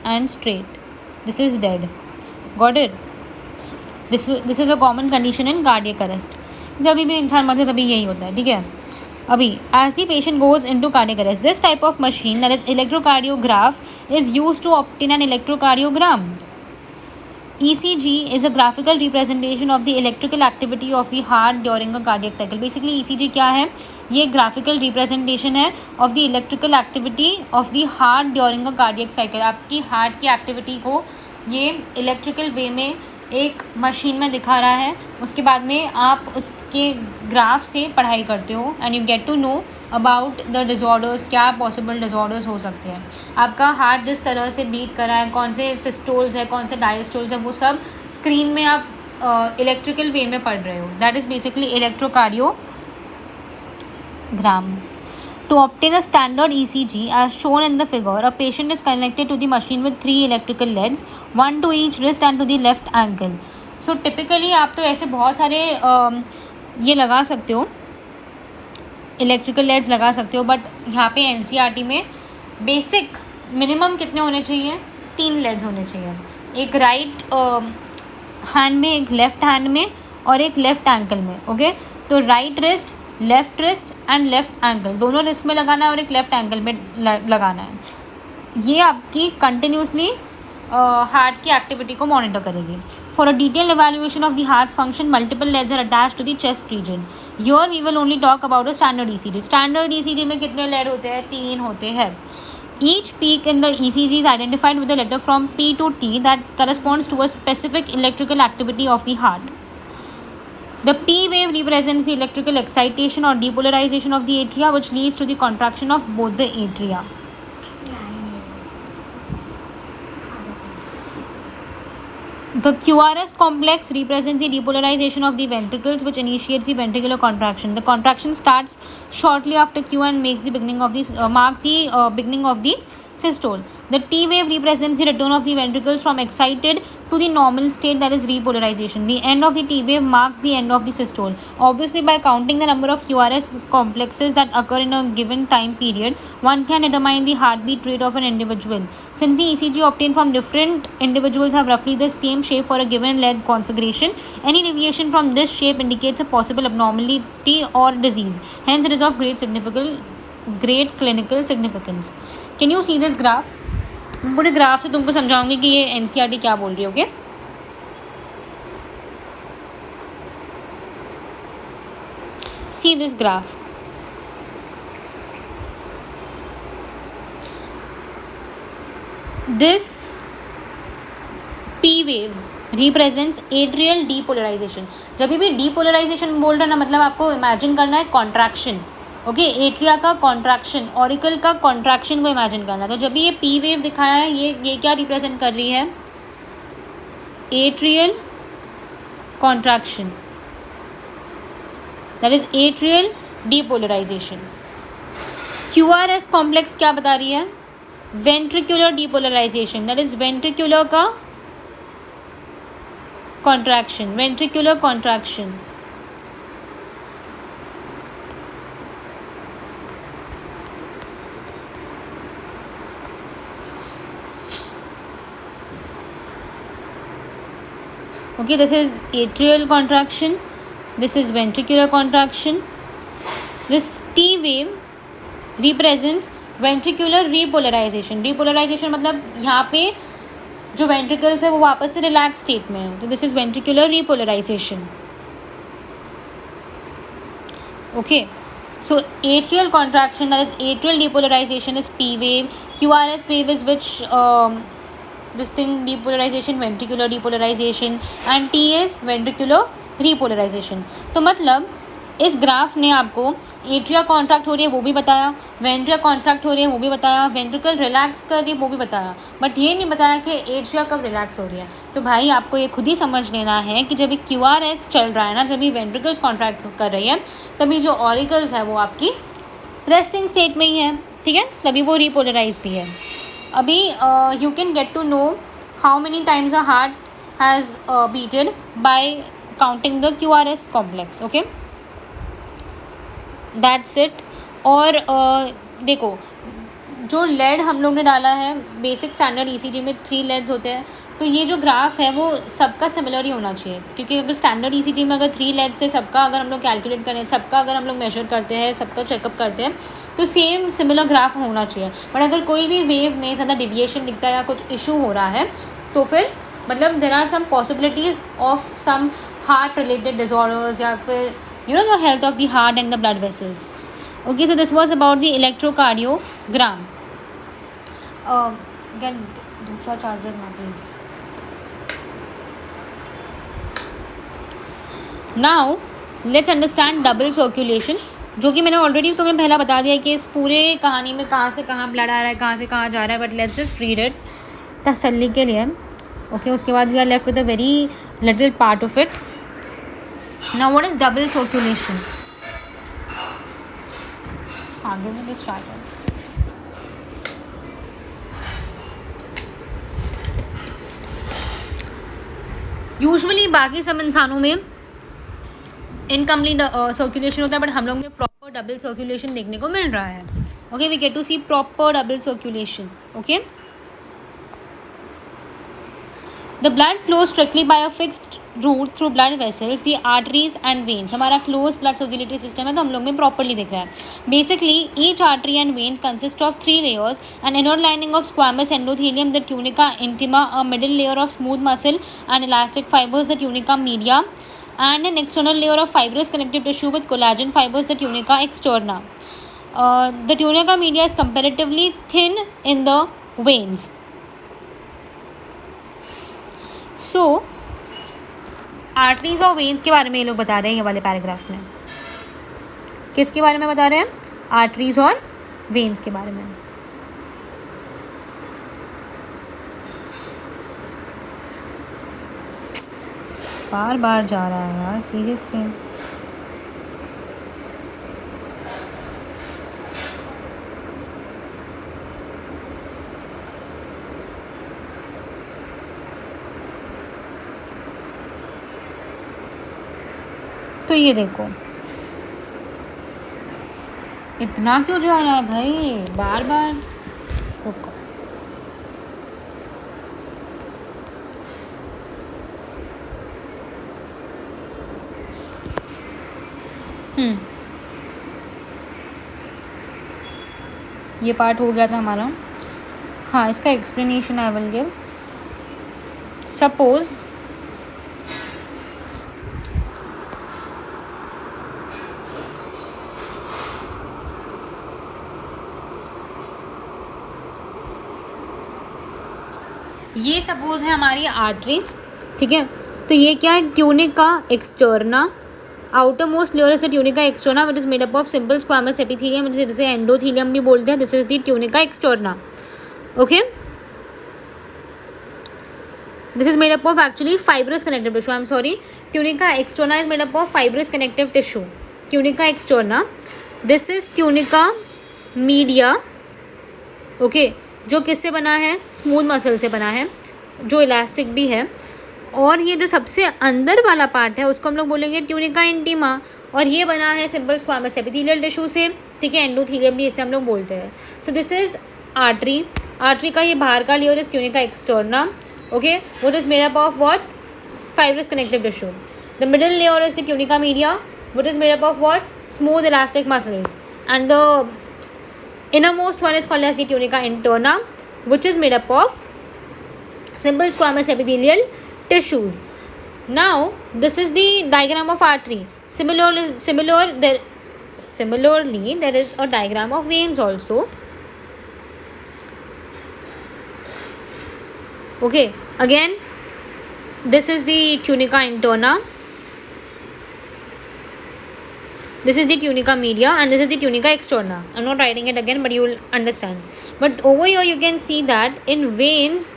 and straight. This is dead. Got it? This is a common condition in cardiac arrest. जब भी इंसान मरता है तभी यही होता है, ठीक है. अभी as the patient goes into cardiac arrest, this type of machine, that is electrocardiograph, is used to obtain an electrocardiogram. ECG is a graphical representation of the electrical activity of the heart during a cardiac cycle. Basically ECG क्या है? ये graphical representation है of the electrical activity of the heart during a cardiac cycle. आपकी heart की activity को ये electrical way में एक मशीन में दिखा रहा है. उसके बाद में आप उसके ग्राफ से पढ़ाई करते हो and you get to know about the disorders, क्या पॉसिबल डिज़ॉर्डर्स हो सकते हैं. आपका हार्ट जिस तरह से बीट कर रहा है, कौन से सिस्टोल्स है, कौन से डायस्टोल्स है, वो सब स्क्रीन में आप इलेक्ट्रिकल वे में पढ़ रहे हो. That is basically electrocardiogram. To obtain a standard ECG as shown in the figure, a patient is connected to the machine with 3 electrical leads, one to each wrist and to the left ankle. So typically आप तो ऐसे बहुत सारे ये लगा सकते हो, electrical leads लगा सकते हो, बट यहाँ पे NCERT में बेसिक मिनिमम कितने होने चाहिए? 3 लेड्स होने चाहिए. एक राइट हैंड में, एक लेफ्ट हैंड में और एक लेफ्ट एंकल में. ओके, तो right wrist, left wrist and left ankle, दोनों रिस्ट में लगाना है और एक लेफ्ट एंकल में लगाना है. ये आपकी कंटिन्यूसली हार्ट की एक्टिविटी को मॉनिटर करेगी. For a detail evaluation of the heart's function, multiple leads are attached to the chest region. Here we will only talk about a standard ECG. Standard ECG में कितने lead होते हैं? 3 होते हैं. Each peak in the ECG is identified with a letter from P to T that corresponds to a specific electrical activity of the heart. The P wave represents the electrical excitation or depolarization of the atria, which leads to the contraction of both the atria. The QRS complex represents the depolarization of the ventricles, which initiates the ventricular contraction. The contraction starts shortly after Q and marks the beginning of the systole. The T wave represents the return of the ventricles from excited to the normal state, that is repolarization. The end of the T wave marks the end of the systole. Obviously, by counting the number of QRS complexes that occur in a given time period, one can determine the heartbeat rate of an individual. Since the ECG obtained from different individuals have roughly the same shape for a given lead configuration, any deviation from this shape indicates a possible abnormality or disease. Hence, it is of great clinical significance. Can you see this graph? पूरे graph से तुमको समझाऊंगी कि ये NCERT क्या बोल रही है. Okay, see this graph. This P wave represents atrial depolarization. जब भी depolarization बोल रहा है ना, मतलब आपको इमेजिन करना है कॉन्ट्रैक्शन. ओके, एट्रिया का कॉन्ट्रैक्शन, ऑरिकल का कॉन्ट्रैक्शन को इमेजिन करना. तो जब भी ये P वेव दिखाया है, ये क्या रिप्रेजेंट कर रही है? Atrial contraction, that is atrial depolarization. QRS complex क्या बता रही है? Ventricular depolarization, that is ventricular का contraction, ventricular contraction. Okay, this is atrial contraction, this is ventricular contraction. This T wave represents ventricular repolarization. Repolarization मतलब यहाँ पे जो ventricles है वो वापस से relaxed state में है. तो this is ventricular repolarization. Okay, so atrial contraction, that is atrial depolarization, is P wave. QRS wave is which this thing depolarization, ventricular depolarization, and T is ventricular repolarization. तो मतलब इस graph ने आपको atria contract हो रही है वो भी बताया, वेंट्रिया कॉन्ट्रैक्ट हो रही है वो भी बताया, वेंट्रिकल रिलैक्स कर रही है वो भी बताया, बट ये नहीं बताया कि एट्रिया कब रिलैक्स हो रही है. तो भाई आपको ये खुद ही समझ लेना है कि जब ये QRS चल रहा है ना, जब ये वेंट्रिकल्स कॉन्ट्रैक्ट कर रही है, तभी जो ऑरिकल्स है वो आपकी रेस्टिंग स्टेट में ही है. ठीक है, तभी वो रिपोलराइज भी है. अभी you can get to know how many times a heart has beated by counting the QRS complex. Okay, that's it. और देखो, जो लेड हम लोग ने डाला है बेसिक स्टैंडर्ड ECG में 3 लेड्स होते हैं, तो ये जो ग्राफ है वो सबका सिमिलर ही होना चाहिए, क्योंकि अगर स्टैंडर्ड ECG में अगर 3 लेड से सबका अगर हम लोग कैलकुलेट करें, सबका अगर हम लोग मेजर करते हैं, सबका चेकअप करते हैं, तो सेम सिमिलर ग्राफ होना चाहिए. बट अगर कोई भी वेव में ज़्यादा डिविएशन दिखता है या कुछ इशू हो रहा है, तो फिर मतलब there are some possibilities of some heart related disorders या फिर the health of the heart and the blood vessels. Okay, so this was about the electrocardiogram. Get दूसरा चार्जर ना please. Now let's understand double circulation, जो कि मैंने already तुम्हें पहला बता दिया कि इस पूरे कहानी में कहाँ से कहाँ ब्लड आ रहा है, कहाँ से कहाँ जा रहा है, but let's just read it तसल्ली के लिए. ओके, उसके बाद we are left with a very little part of it. Now what is double circulation? Give me this charger. Usually बाकी सब इंसानों में इनकम्प्लीट सर्कुलेशन होता है, बट हम लोग में प्रॉपर डबल सर्कुलेशन देखने को मिल रहा है. Okay, we get to see proper double circulation. Okay, the blood flows strictly by a fixed route through blood vessels, the arteries and veins. हमारा क्लोज ब्लड सर्कुलेटरी सिस्टम है, तो हम लोग में प्रॉपरली दिख रहा है. Basically each artery and veins consist of 3 layers, an inner lining of squamous endothelium, the tunica intima, a middle layer of smooth muscle and elastic fibers, the tunica media, and an external layer of fibrous connective tissue with collagen fibers, the tunica externa. The tunica media is comparatively thin in the veins. So arteries और veins के बारे में ये लोग बता रहे हैं ये वाले पैराग्राफ में. किसके बारे में बता रहे हैं? आर्टरीज और वेन्स के बारे में. बार बार जा रहा है यार, सीरियसली. तो ये देखो, इतना क्यों जा रहा है भाई बार बार. रुको, ये पार्ट हो गया था हमारा. हाँ, इसका explanation I will give. Suppose ये सपोज है हमारी आर्टरी. ठीक है, तो ये क्या है? Tunica externa. Outer most layer is the tunica externa which is made up of simple squamous epithelium, जिसे एंडोथेलियम भी बोलते हैं. This is the tunica externa. Okay, this is made up of actually fibrous connective tissue. I am sorry, tunica externa is made up of fibrous connective tissue. Tunica externa. This is tunica media. Okay, जो किससे बना है? Smooth muscle से बना है, जो elastic भी है. और ये जो सबसे अंदर वाला पार्ट है उसको हम लोग बोलेंगे ट्यूनिका इंटीमा, और ये बना है सिंपल स्क्वामस एपिथेलियल टिश्यू से. ठीक है, एंडोथेलियम भी इसे हम लोग बोलते हैं. So this is artery. Artery का ये बाहर का layer is tunica externa. Okay, what is made up of what? Fibrous connective tissue. The middle layer is the tunica media, what is made up of what? Smooth elastic muscles. And the innermost one is called as the tunica interna, which is made up of simple squamous epithelial tissues. Now this is the diagram of artery. Similarly there is a diagram of veins also. Okay, again, this is the tunica interna, this is the tunica media, and this is the tunica externa. I'm not writing it again, but you will understand. But over here you can see that in veins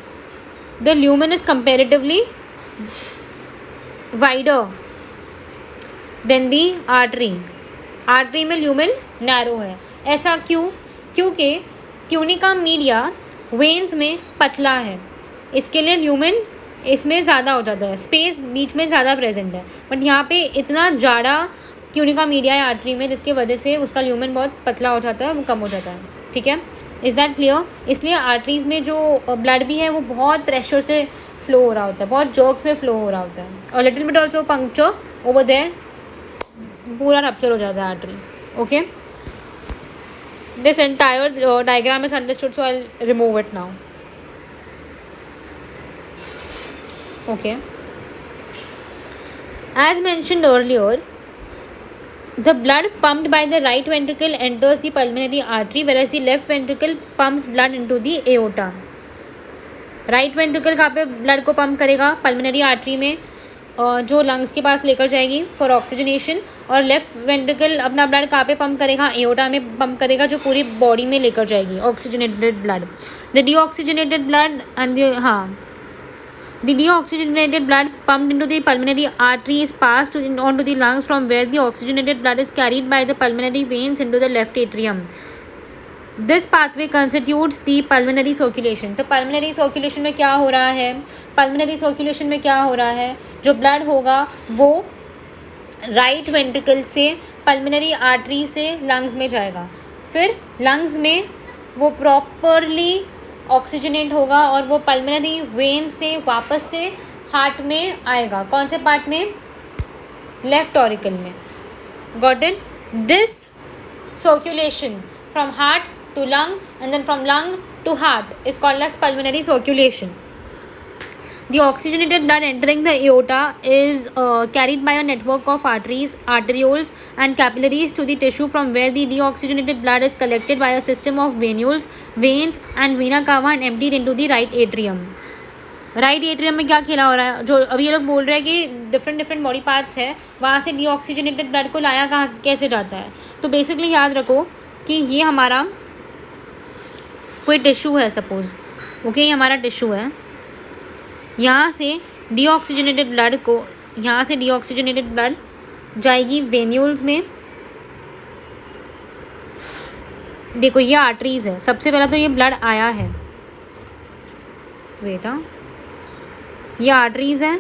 the lumen is comparatively wider than the artery. Artery में lumen narrow है. ऐसा क्यों? क्योंकि tunica media veins में पतला है, इसके लिए ल्यूमेन इसमें ज़्यादा हो जाता है, स्पेस बीच में ज़्यादा प्रेजेंट है. बट यहाँ पे इतना ज़्यादा ट्यूनिका मीडिया है आर्टरी में, जिसकी वजह से उसका ल्यूमेन बहुत पतला हो जाता है, वो कम हो जाता है. ठीक है, इज़ दैट क्लियर? इसलिए आर्टरीज़ में जो ब्लड भी है वो बहुत प्रेशर से फ्लो हो रहा होता है, बहुत जर्क्स में फ्लो हो रहा होता है. और little bit also puncture over there, पूरा रप्चर हो जाता है artery. Okay, this entire diagram is understood, so I remove it now. Okay, as mentioned earlier, the blood pumped by the right ventricle enters the pulmonary artery, whereas the left ventricle pumps blood into the aorta. Right ventricle कहाँ पे blood को pump करेगा? Pulmonary artery में, जो lungs के पास लेकर जाएगी for oxygenation. और लेफ्ट वेंट्रिकल अपना ब्लड कहाँ पे पंप करेगा? एओर्टा में पंप करेगा, जो पूरी बॉडी में लेकर जाएगी oxygenated blood. The deoxygenated blood and the deoxygenated blood pumped into the pulmonary artery is passed onto the lungs, from where the oxygenated blood is carried by the pulmonary veins into the left atrium. This pathway constitutes the pulmonary circulation. तो pulmonary circulation में क्या हो रहा है? pulmonary circulation में क्या हो रहा है? जो blood होगा वो right ventricle से pulmonary artery से lungs में जाएगा, फिर lungs में वो properly ऑक्सीजनेट होगा और वो पल्मोनरी वेन से वापस से हार्ट में आएगा. कौन से पार्ट में? लेफ्ट ऑरिकल में. Got it? This circulation from heart to lung and then from lung to heart is called as pulmonary circulation. The oxygenated blood entering the aorta is carried by a network of arteries, arterioles and capillaries to the tissue, from where the deoxygenated blood is collected by a system of venules, veins and vena cava and emptied into the right atrium. Right atrium में क्या खेला हो रहा है? जो अभी ये लोग बोल रहे हैं कि डिफरेंट बॉडी पार्ट्स है, वहाँ से डीऑक्सीजनेटेड ब्लड को लाया कहाँ कैसे जाता है? तो बेसिकली याद रखो कि ये हमारा कोई टिश्यू है, सपोज. ओके, ये हमारा टिश्यू है. यहाँ से डीऑक्सीजनेटेड ब्लड को, यहाँ से डीऑक्सीजनेटेड ब्लड जाएगी वेन्यूल्स में. देखो ये आर्टरीज है. सबसे पहला तो ये ब्लड आया है, बेटा ये आर्टरीज है,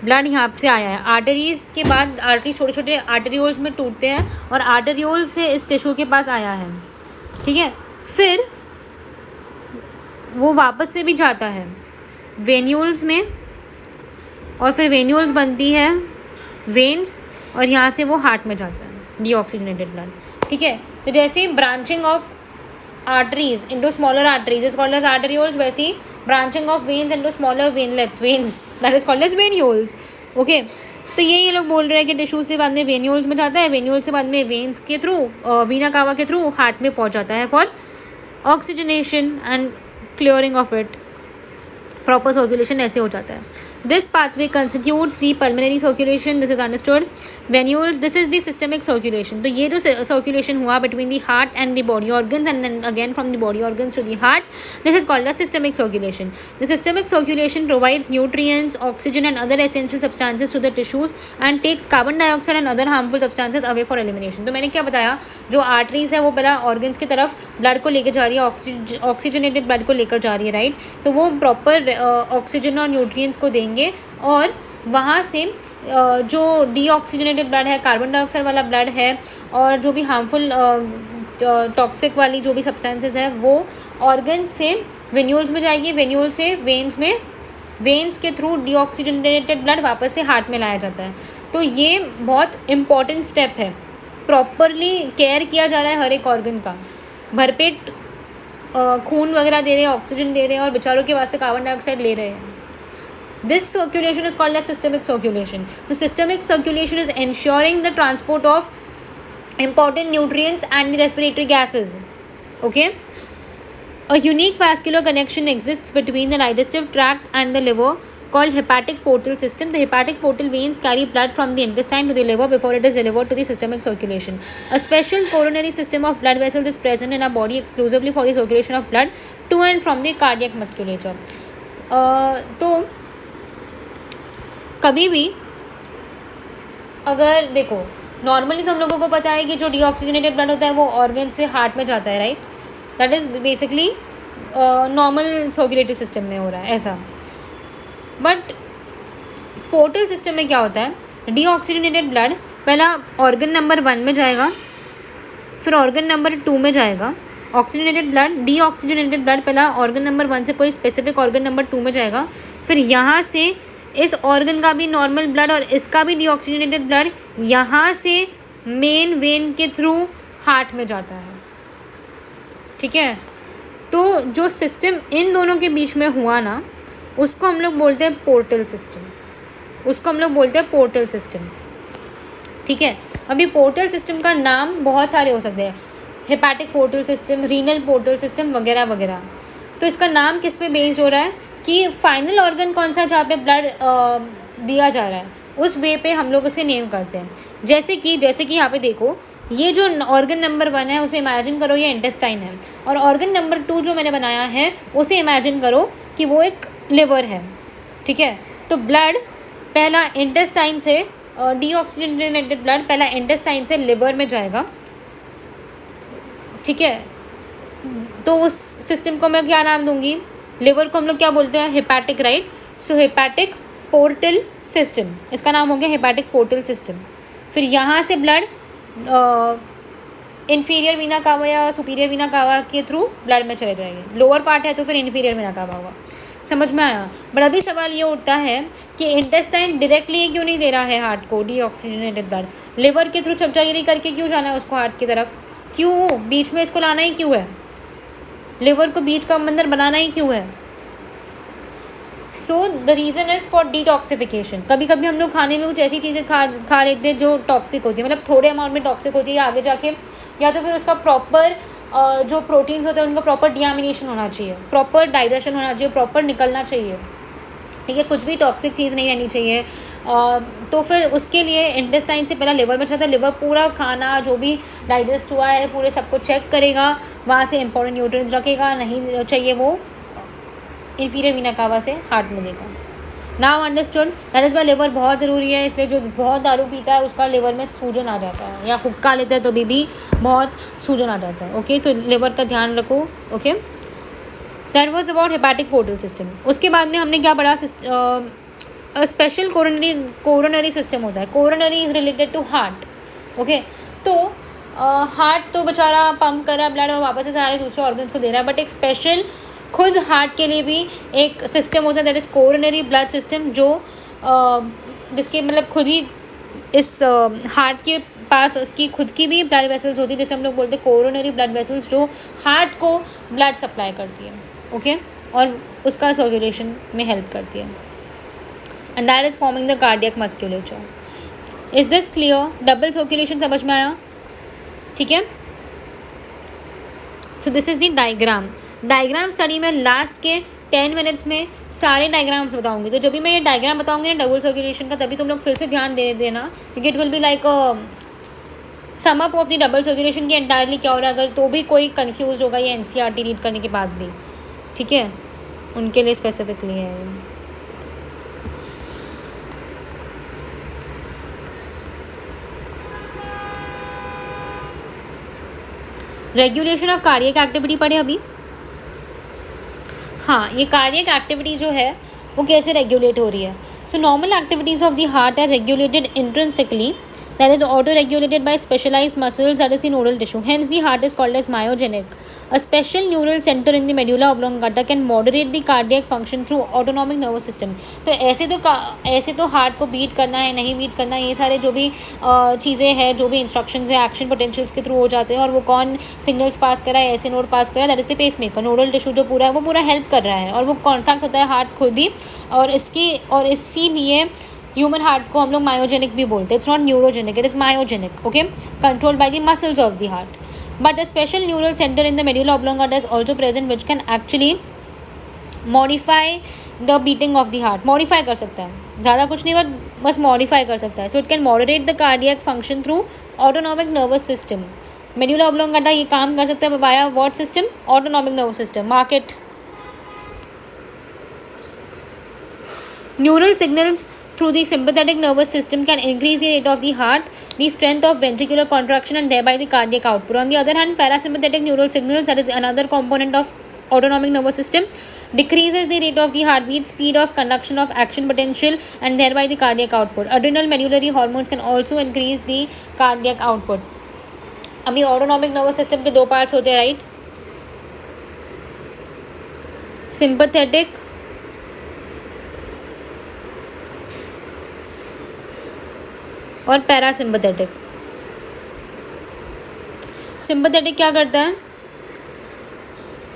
ब्लड यहाँ से आया है. आर्टरीज के बाद आर्टरी छोटे छोटे आर्टरियोल्स में टूटते हैं और आर्टरियोल से इस टिश्यू के पास आया है. ठीक है, फिर वो वापस से भी जाता है वेन्यूल्स में, और फिर वेन्यूल्स बनती है वेन्स, और यहाँ से वो हार्ट में जाता है डीऑक्सीजनेटेड ब्लड. ठीक है, तो जैसे branching of arteries into smaller arteries is called as arterioles, वैसे ही branching of veins into smaller venulets, veins, that is called as venules. Okay, तो ये लोग बोल रहे हैं कि टिश्यू से बाद में वेन्यूल्स में जाता है, वेन्यूल से बाद में वेन्स के थ्रू, वीना कावा के थ्रू हार्ट में पहुँच जाता है for oxygenation and clearing of it. Proper circulation ऐसे हो जाता है. This pathway constitutes the pulmonary circulation, this is understood. Venules, this is the systemic circulation. तो ये जो सर्कुलेशन हुआ between the heart and the body organs and then again from the body organs to the heart, this is called the systemic circulation. The systemic circulation provides nutrients, oxygen and other essential substances to the tissues and takes carbon dioxide and other harmful substances away for elimination. तो मैंने क्या बताया, जो arteries है वो पहला organs की तरफ ब्लड को लेकर जा रही है, ऑक्सीजनेटेड ब्लड को लेकर जा रही है, राइट. तो वो प्रॉपर ऑक्सीजन और न्यूट्रिएंट्स को देंगे, और वहाँ से जो डीऑक्सीजनेटेड ब्लड है, कार्बन डाइऑक्साइड वाला ब्लड है, और जो भी हार्मफुल टॉक्सिक वाली जो भी सब्सटेंसेस है, वो ऑर्गन से वेन्यूल्स में जाएगी, वेन्यूल से वेन्स में, वेन्स के थ्रू डीऑक्सीजनेटेड ब्लड वापस से हार्ट में लाया जाता है. तो ये बहुत इंपॉर्टेंट स्टेप है. प्रॉपरली केयर किया जा रहा है हर एक ऑर्गन का. भरपेट खून वगैरह दे रहे हैं, ऑक्सीजन दे रहे हैं, और बेचारों के वास्ते कार्बन डाइऑक्साइड ले रहे हैं. This circulation is called as systemic circulation. So systemic circulation is ensuring the transport of important nutrients and respiratory gases. Okay. A unique vascular connection exists between the digestive tract and the liver called hepatic portal system. The hepatic portal veins carry blood from the intestine to the liver before it is delivered to the systemic circulation. A special coronary system of blood vessels is present in our body exclusively for the circulation of blood to and from the cardiac musculature. तो कभी भी अगर देखो normally तो हम लोगों को पता है कि जो डीऑक्सीजनेटेड ब्लड होता है वो ऑर्गन से हार्ट में जाता है, right. That is basically normal circulatory system में हो रहा है ऐसा. बट पोर्टल सिस्टम में क्या होता है, डीऑक्सीजनेटेड ब्लड पहला ऑर्गन नंबर 1 में जाएगा, फिर ऑर्गन नंबर 2 में जाएगा. ऑक्सीजनेटेड ब्लड डीऑक्सीजनेटेड ब्लड पहला ऑर्गन नंबर 1 से कोई स्पेसिफिक ऑर्गन नंबर 2 में जाएगा, फिर यहाँ से इस ऑर्गन का भी नॉर्मल ब्लड और इसका भी डीऑक्सीजनेटेड ब्लड यहाँ से मेन वेन के थ्रू हार्ट में जाता है. ठीक है. तो जो सिस्टम इन दोनों के बीच में हुआ ना, उसको हम लोग बोलते हैं पोर्टल सिस्टम. ठीक है. अभी पोर्टल सिस्टम का नाम बहुत सारे हो सकते हैं, hepatic portal system, renal portal system वगैरह वगैरह. तो इसका नाम किस पे बेस्ड हो रहा है कि फाइनल ऑर्गन कौन सा जहाँ पे ब्लड दिया जा रहा है उस वे पे हम लोग उसे नेम करते हैं. जैसे कि यहाँ पे देखो, ये जो ऑर्गन नंबर 1 है उसे इमेजिन करो ये इंटेस्टाइन है, और ऑर्गन नंबर 2 जो मैंने बनाया है उसे इमेजिन करो कि वो एक लिवर है. ठीक है. तो ब्लड पहला इंटेस्टाइन से डीऑक्सीजनेटेड ब्लड पहला इंटेस्टाइन से लिवर में जाएगा. ठीक है. तो उस सिस्टम को मैं क्या नाम दूंगी, लिवर को हम लोग क्या बोलते हैं, हेपैटिक, राइट. सो हेपैटिक पोर्टल सिस्टम, इसका नाम हो गया हेपैटिक पोर्टल सिस्टम. फिर यहाँ से ब्लड इन्फीरियर वीना कावा या सुपीरियर वीना कावा के थ्रू ब्लड में चले जाएंगे. लोअर पार्ट है तो फिर इन्फीरियर वीना कावा होगा. समझ में आया. बट अभी सवाल ये उठता है कि इंटेस्टाइन डायरेक्टली क्यों नहीं दे रहा है हार्ट को डीऑक्सीजनेटेड ब्लड, लिवर के थ्रू चमचागिरी करके क्यों जाना है उसको हार्ट की तरफ, क्यों बीच में इसको लाना ही क्यों है, लिवर को बीच का बंदर बनाना ही क्यों है. So the reason is for detoxification. कभी कभी हम लोग खाने में कुछ ऐसी चीज़ें खा लेते हैं जो टॉक्सिक होती है, मतलब थोड़े अमाउंट में टॉक्सिक होती है आगे जाके, या तो फिर उसका प्रॉपर जो प्रोटीन्स होते हैं उनका प्रॉपर डियामिनेशन होना चाहिए, प्रॉपर डाइजेशन होना चाहिए, प्रॉपर निकलना चाहिए. ठीक है. कुछ भी टॉक्सिक चीज़ नहीं रहनी चाहिए. तो फिर उसके लिए इंटेस्टाइन से पहला लिवर में जाता है. लिवर पूरा खाना जो भी डाइजेस्ट हुआ है पूरे सबको चेक करेगा, वहाँ से इंपॉर्टेंट न्यूट्रिएंट्स रखेगा, नहीं चाहिए वो इन्फीरियर वीना कावा से हार्ट में देगा. Now understood. That is why liver बहुत ज़रूरी है. इसलिए जो बहुत दारू पीता है उसका लिवर में सूजन आ जाता है, या हुक्का लेता है तो भी बहुत सूजन आ जाता है. ओके. तो लिवर का ध्यान रखो. Okay. That was about hepatic portal system. उसके बाद में हमने क्या पढ़ा, स्पेशल कोरोनरी सिस्टम होता है. Coronary is related to heart. Okay. तो हार्ट तो बेचारा पंप कर रहा है ब्लड और वापस से सारे दूसरे ऑर्गन्स को दे रहा है, बट एक स्पेशल खुद हार्ट के लिए भी एक सिस्टम होता है, that is coronary blood system, जो जिसके मतलब खुद ही इस हार्ट के पास उसकी खुद की भी ब्लड वेसल्स होती है, जिसे हम लोग बोलते हैं कोरोनरी ब्लड वेसल्स, जो हार्ट को ब्लड सप्लाई करती है. ओके. और उसका सर्कुलेशन में हेल्प करती है. And that is forming the cardiac musculature. Is this clear. Double circulation समझ में आया. ठीक है. So this is the diagram study में लास्ट के 10 मिनट्स में सारे डायग्राम्स बताऊंगी. तो जब भी मैं ये डायग्राम बताऊंगी ना डबल सर्कुलेशन का, तभी तुम लोग फिर से ध्यान दे देना, क्योंकि it will be like sum up of the double circulation की एंटायरली क्या हो रहा है. अगर तो भी कोई कन्फ्यूज होगा ये NCERT रीड करने के बाद भी, ठीक है, उनके लिए स्पेसिफिकली है. रेगुलेशन ऑफ कार्डियक एक्टिविटी पढ़े अभी. हाँ, ये कार्डियक एक्टिविटी जो है वो कैसे रेगुलेट हो रही है. So normal activities of the heart are regulated intrinsically, that is auto-regulated by specialized muscles that is in neural tissue. Hence, the heart is called as myogenic. A special neural center in the medulla oblongata can moderate the cardiac function through autonomic nervous system. तो ऐसे तो heart को beat करना है, नहीं beat करना है, ये सारे जो भी चीज़ें हैं, जो भी इंस्ट्रक्शंस हैं, एक्शन पोटेंशियल्स के थ्रू हो जाते हैं. और वो कौन सिग्नल्स पास कर रहा है, ऐसे नोड पास कर रहा है, that is the pacemaker. Nodal tissue जो पूरा है वो पूरा हेल्प कर रहा है, और वो कॉन्ट्रैक्ट होता है हार्ट खुद ही. और इसीलिए ह्यूमन हार्ट को हम लोग मायोजेनिक भी बोलते हैं. It's not neurogenic, it is myogenic. Okay. Controlled by the muscles of the heart. But a special neural center in the medulla oblongata is also present which can actually modify the beating of the heart. Modify कर सकता है, ज़्यादा कुछ नहीं बस modify कर सकता है. So it can moderate the cardiac function through autonomic nervous system. medulla oblongata ये काम कर सकता है via what system? Autonomic nervous system. Mark it. Neural signals through the sympathetic nervous system can increase the rate of the heart, the strength of ventricular contraction, and thereby the cardiac output. On the other hand, parasympathetic neural signals, that is another component of autonomic nervous system, decreases the rate of the heartbeat, speed of conduction of action potential, and thereby the cardiac output. Adrenal medullary hormones can also increase the cardiac output. अभी autonomic nervous system के दो parts होते हैं, right? Sympathetic और parasympathetic. Sympathetic क्या करता है?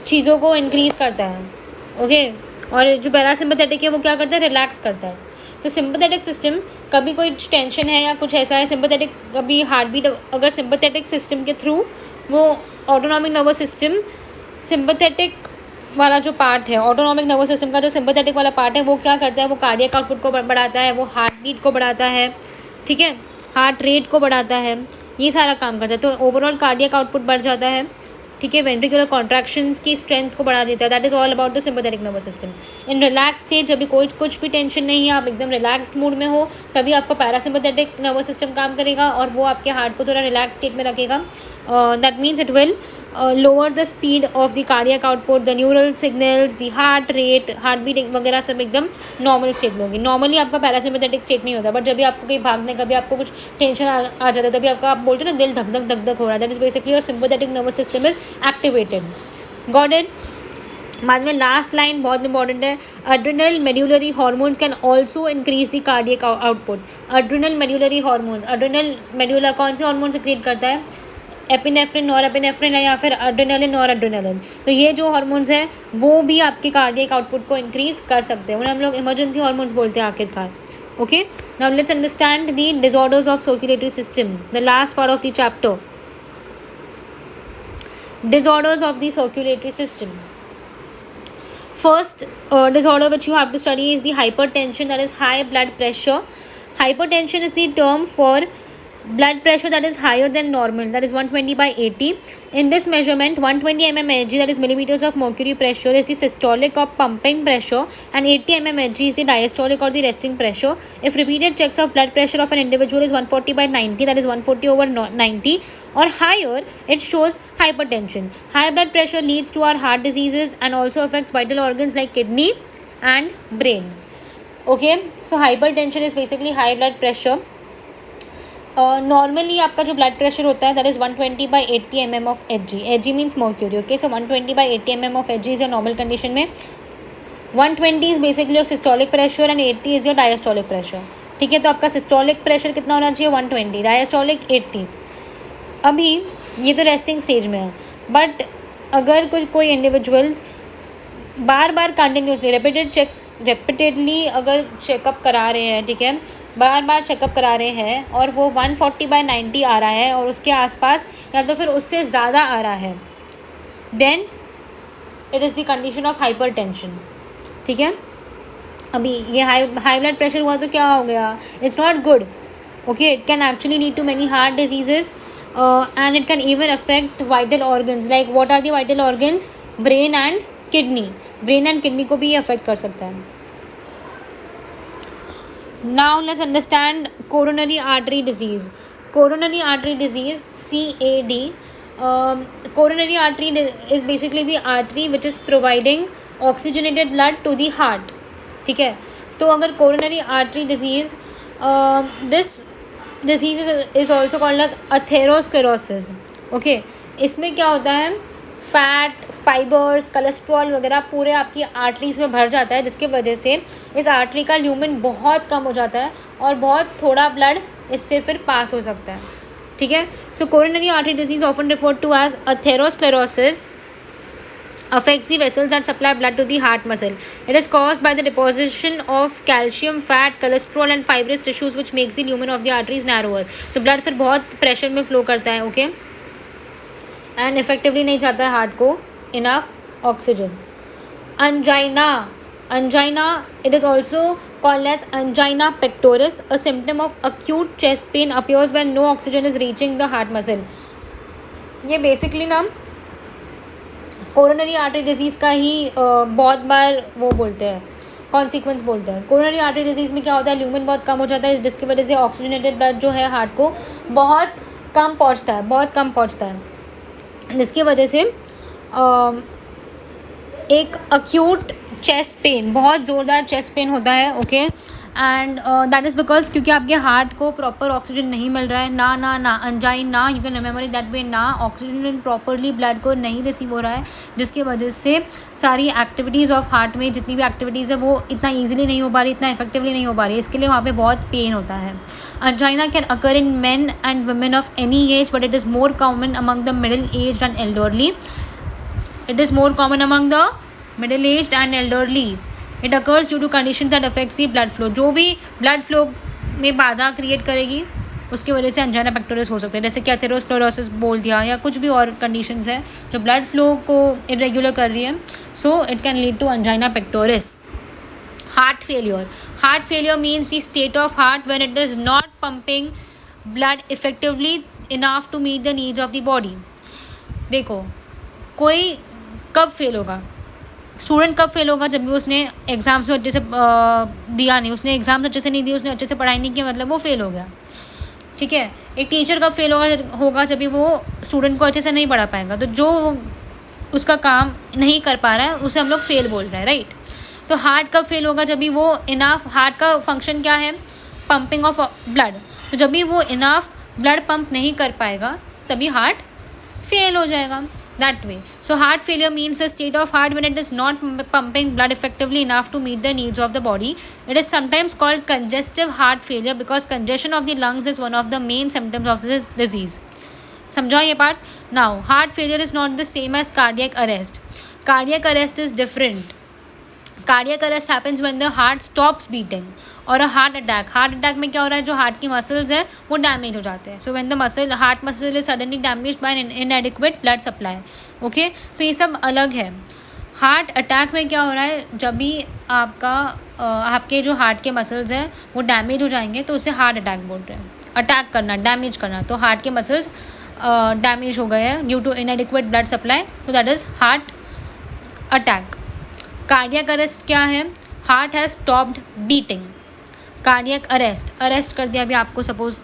चीज़ों को इंक्रीज करता है, ओके. और जो पैरासिम्पैथेटिक है वो क्या करता है? रिलैक्स करता है. तो सिंपैथेटिक सिस्टम कभी कोई टेंशन है या कुछ ऐसा है, सिंपैथेटिक कभी हार्ट बीट, अगर सिंपैथेटिक सिस्टम के थ्रू वो ऑटोनॉमिक नर्वस सिस्टम सिंपैथेटिक वाला जो पार्ट है, ऑटोनॉमिक नर्वस सिस्टम का जो सिंपैथेटिक वाला पार्ट है वो क्या करता है? वो कार्डियक आउटपुट को बढ़ाता है, वो हार्ट बीट को बढ़ाता है, ठीक है, हार्ट रेट को बढ़ाता है, ये सारा काम करता है. तो ओवरऑल कार्डियक आउटपुट बढ़ जाता है, ठीक है. वेंट्रिकुलर कॉन्ट्रैक्शंस की स्ट्रेंथ को बढ़ा देता है. That is all about the sympathetic nervous system. In relax state, जब भी कुछ भी टेंशन नहीं है, आप एकदम रिलैक्स्ड मूड में हो, तभी आपका पैरासिम्पैथेटिक नर्वस सिस्टम काम करेगा और वो आपके हार्ट को थोड़ा रिलैक्स स्टेट में रखेगा. That means it will lower the speed of the cardiac output, the neural signals, the heart rate, heart beat वगैरह सब एकदम नॉर्मल स्टेट में होगी. नॉर्मली आपका पैरासिम्पैथेटिक स्टेट नहीं होता, बट जब भी आपको कहीं भागने, कभी आपको कुछ टेंशन आ जाता है, तभी आपका, आप बोलते हो ना, दिल धक धक धक धक हो रहा है. That is basically your sympathetic nervous system is activated. Got it? बाद में लास्ट लाइन बहुत इंपॉर्टेंट है. Adrenal medullary hormones can also increase the cardiac output. Adrenal medullary hormones, adrenal medulla कौन से हार्मोन से क्रिएट करता है? एपिनेफ्रिन, नॉरएपिनेफ्रिन है, या फिर एड्रेनालिन, नॉरएड्रेनालिन. तो ये जो हार्मोन्स हैं वो भी आपके कार्डियक आउटपुट को इंक्रीज कर सकते हैं. उन्हें हम लोग इमरजेंसी हार्मोन्स बोलते हैं आखिरकार. Okay, now let's understand the disorders of circulatory system, the last part of the chapter. Disorders of the circulatory system. First disorder which you have to study is the hypertension, that is high blood pressure. Hypertension is the term for blood pressure that is higher than normal, that is 120/80. In this measurement, 120 mmHg, that is millimeters of mercury pressure, is the systolic or pumping pressure, and 80 mmHg is the diastolic or the resting pressure. If repeated checks of blood pressure of an individual is 140/90, that is 140/90 or higher, it shows hypertension. High blood pressure leads to our heart diseases and also affects vital organs like kidney and brain. Okay, so hypertension is basically high blood pressure. Normally आपका जो blood pressure होता है that is 120/80 mm of Hg. Hg means mercury. Okay, so 120/80 mm of Hg is your normal condition में. 120 is basically your systolic pressure and 80 is your diastolic pressure. ठीक है, तो आपका systolic pressure कितना होना चाहिए? 120, डायस्टोलिक 80. अभी ये तो रेस्टिंग स्टेज में है, बट अगर कोई इंडिविजुअल्स बार बार कंटिन्यूसली रेपिटेडली अगर चेकअप करा रहे हैं, ठीक है, बार बार चेकअप करा रहे हैं और वो 140/90 आ रहा है और उसके आसपास या तो फिर उससे ज़्यादा आ रहा है, then it is the condition of hypertension. ठीक है, अभी ये हाई ब्लड प्रेशर हुआ तो क्या हो गया? It's not good. Okay, it can actually lead to many heart diseases and it can even affect vital organs. Like what are the vital organs? Brain and kidney. Brain and kidney को भी ये affect कर सकता है. Now let's understand coronary artery disease. Coronary artery disease, CAD. Coronary artery is basically the artery which is providing oxygenated blood to the heart. ठीक है, तो अगर coronary artery disease, this disease is also called as atherosclerosis. Okay, इसमें क्या होता है? Fat, fibres, cholesterol वगैरह पूरे आपकी आर्टरीज में भर जाता है, जिसकी वजह से इस आर्टरी का ल्यूमेन बहुत कम हो जाता है और बहुत थोड़ा ब्लड इससे फिर पास हो सकता है. ठीक है, so coronary artery disease often referred to as atherosclerosis affects the vessels that supply blood to the heart muscle. It is caused by the deposition of calcium, fat, cholesterol and fibrous tissues which makes the lumen of the arteries narrower. तो blood फिर बहुत pressure में flow करता है. Okay, and effectively नहीं जाता है heart को enough oxygen. Angina, it is also called as angina pectoris. A symptom of acute chest pain appears when no oxygen is reaching the heart muscle. ये basically ना coronary artery disease का ही बहुत बार वो बोलते हैं, कॉन्सिक्वेंस बोलते हैं. कोरोनरी आर्टरी डिजीज़ में क्या होता है, ल्यूमेन बहुत कम हो जाता है, जिसकी वजह से ऑक्सीजनेटेड ब्लड जो है हार्ट को बहुत कम पहुंचता है, जिसकी वजह से एक अक्यूट चेस्ट पेन, बहुत ज़ोरदार चेस्ट पेन होता है. Okay, and that is because क्योंकि आपके हार्ट को प्रॉपर ऑक्सीजन नहीं मिल रहा है. ना angina, you can remember it that way, ना ऑक्सीजन प्रॉपरली ब्लड को नहीं रिसीव हो रहा है, जिसकी वजह से सारी एक्टिविटीज़ ऑफ हार्ट में जितनी भी एक्टिविटीज़ है वो इतना ईजिली नहीं हो पा रही, इतना इफेक्टिवली नहीं हो पा रही. इसके लिए वहाँ पे बहुत पेन होता है. Angina can occur in main and women of any as, but it is more common among the middle age and elderly. It is more common among the middle-aged and elderly. It occurs due to conditions that affects the blood flow. जो भी blood flow में बाधा create करेगी उसकी वजह से angina pectoris हो सकता है, जैसे कि एथेरोस्क्लेरोसिस बोल दिया या कुछ भी और कंडीशंस है जो ब्लड फ्लो को इरेगुलर कर रही है. So it can lead to angina pectoris. Heart failure means the state of heart when it is not pumping blood effectively enough to meet the needs of the body. देखो, कोई कब fail होगा, student कब fail होगा, जब भी उसने exams में अच्छे से दिया नहीं, उसने एग्ज़ाम्स अच्छे से नहीं दिए, उसने अच्छे से पढ़ाई नहीं की, मतलब वो फेल हो गया. ठीक है. एक टीचर कब फेल होगा जब भी वो स्टूडेंट को अच्छे से नहीं पढ़ा पाएगा. तो जो उसका काम नहीं कर पा रहा है उसे हम लोग फेल बोल रहे हैं, राइट. तो हार्ट कब फेल होगा, जब भी वो इनफ, हार्ट का फंक्शन क्या है, पंपिंग ऑफ ब्लड. तो जब भी वो इनफ ब्लड पंप नहीं कर पाएगा तभी हार्ट फेल हो जाएगा. That way. So heart failure means the state of heart when it is not pumping blood effectively enough to meet the needs of the body. It is sometimes called congestive heart failure because congestion of the lungs is one of the main symptoms of this disease. समझो ये part. Now, heart failure is not the same as cardiac arrest. Cardiac arrest is different. Cardiac arrest happens when the heart stops beating. और heart attack में क्या हो रहा है, जो heart की मसल्स है वो डैमेज हो जाते हैं. So when the heart muscle is suddenly damaged by an inadequate blood supply. Okay, तो ये सब अलग है. हार्ट अटैक में क्या हो रहा है, जब भी आपके जो हार्ट के मसल्स हैं वो डैमेज हो जाएंगे तो उसे हार्ट अटैक बोल रहे हैं. अटैक करना, डैमेज करना. तो हार्ट के मसल्स डैमेज हो गए हैं due to inadequate blood supply, तो that is heart attack. Cardiac arrest क्या है, heart has stopped beating. Cardiac arrest कर दिया, अभी आपको सपोज़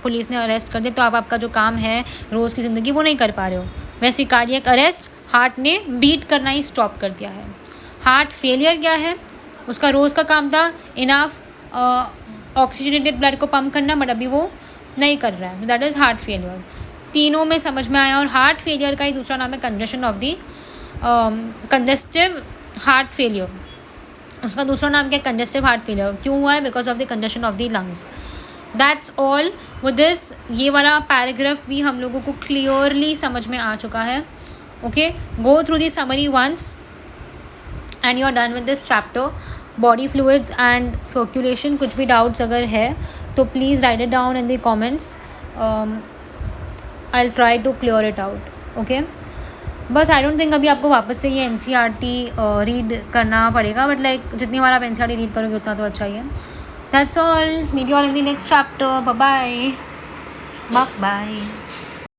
पुलिस ने अरेस्ट कर दिया, तो आप आपका जो काम है रोज़ की ज़िंदगी वो नहीं कर पा रहे हो. वैसे कार्डियक अरेस्ट, हार्ट ने बीट करना ही स्टॉप कर दिया है. हार्ट फेलियर क्या है, उसका रोज़ का काम था इनफ ऑक्सीजनेटेड ब्लड को पंप करना, बट अभी वो नहीं कर रहा है, दैट इज़ हार्ट फेलियर. तीनों में समझ में आया. और हार्ट फेलियर का ही दूसरा नाम है कंजेस्टिव हार्ट फेलियर. उसका दूसरा नाम क्या है, कंजेस्टिव हार्ट फेलियर. क्यों हुआ है, because of the congestion of the lungs. That's all with this. ये वाला पैराग्राफ भी हम लोगों को क्लियरली समझ में आ चुका है. Okay, go through the summary once and you are done with this chapter. Body fluids and circulation, कुछ भी डाउट्स अगर है तो please write it down in the comments. I will try to clear it out. Okay, बस I don't think अभी आपको वापस से ये NCERT रीड करना पड़ेगा, बट लाइक जितनी बार आप NCERT रीड करोगे उतना तो अच्छा ही है. That's all. Meet you all in the next chapter. Bye bye.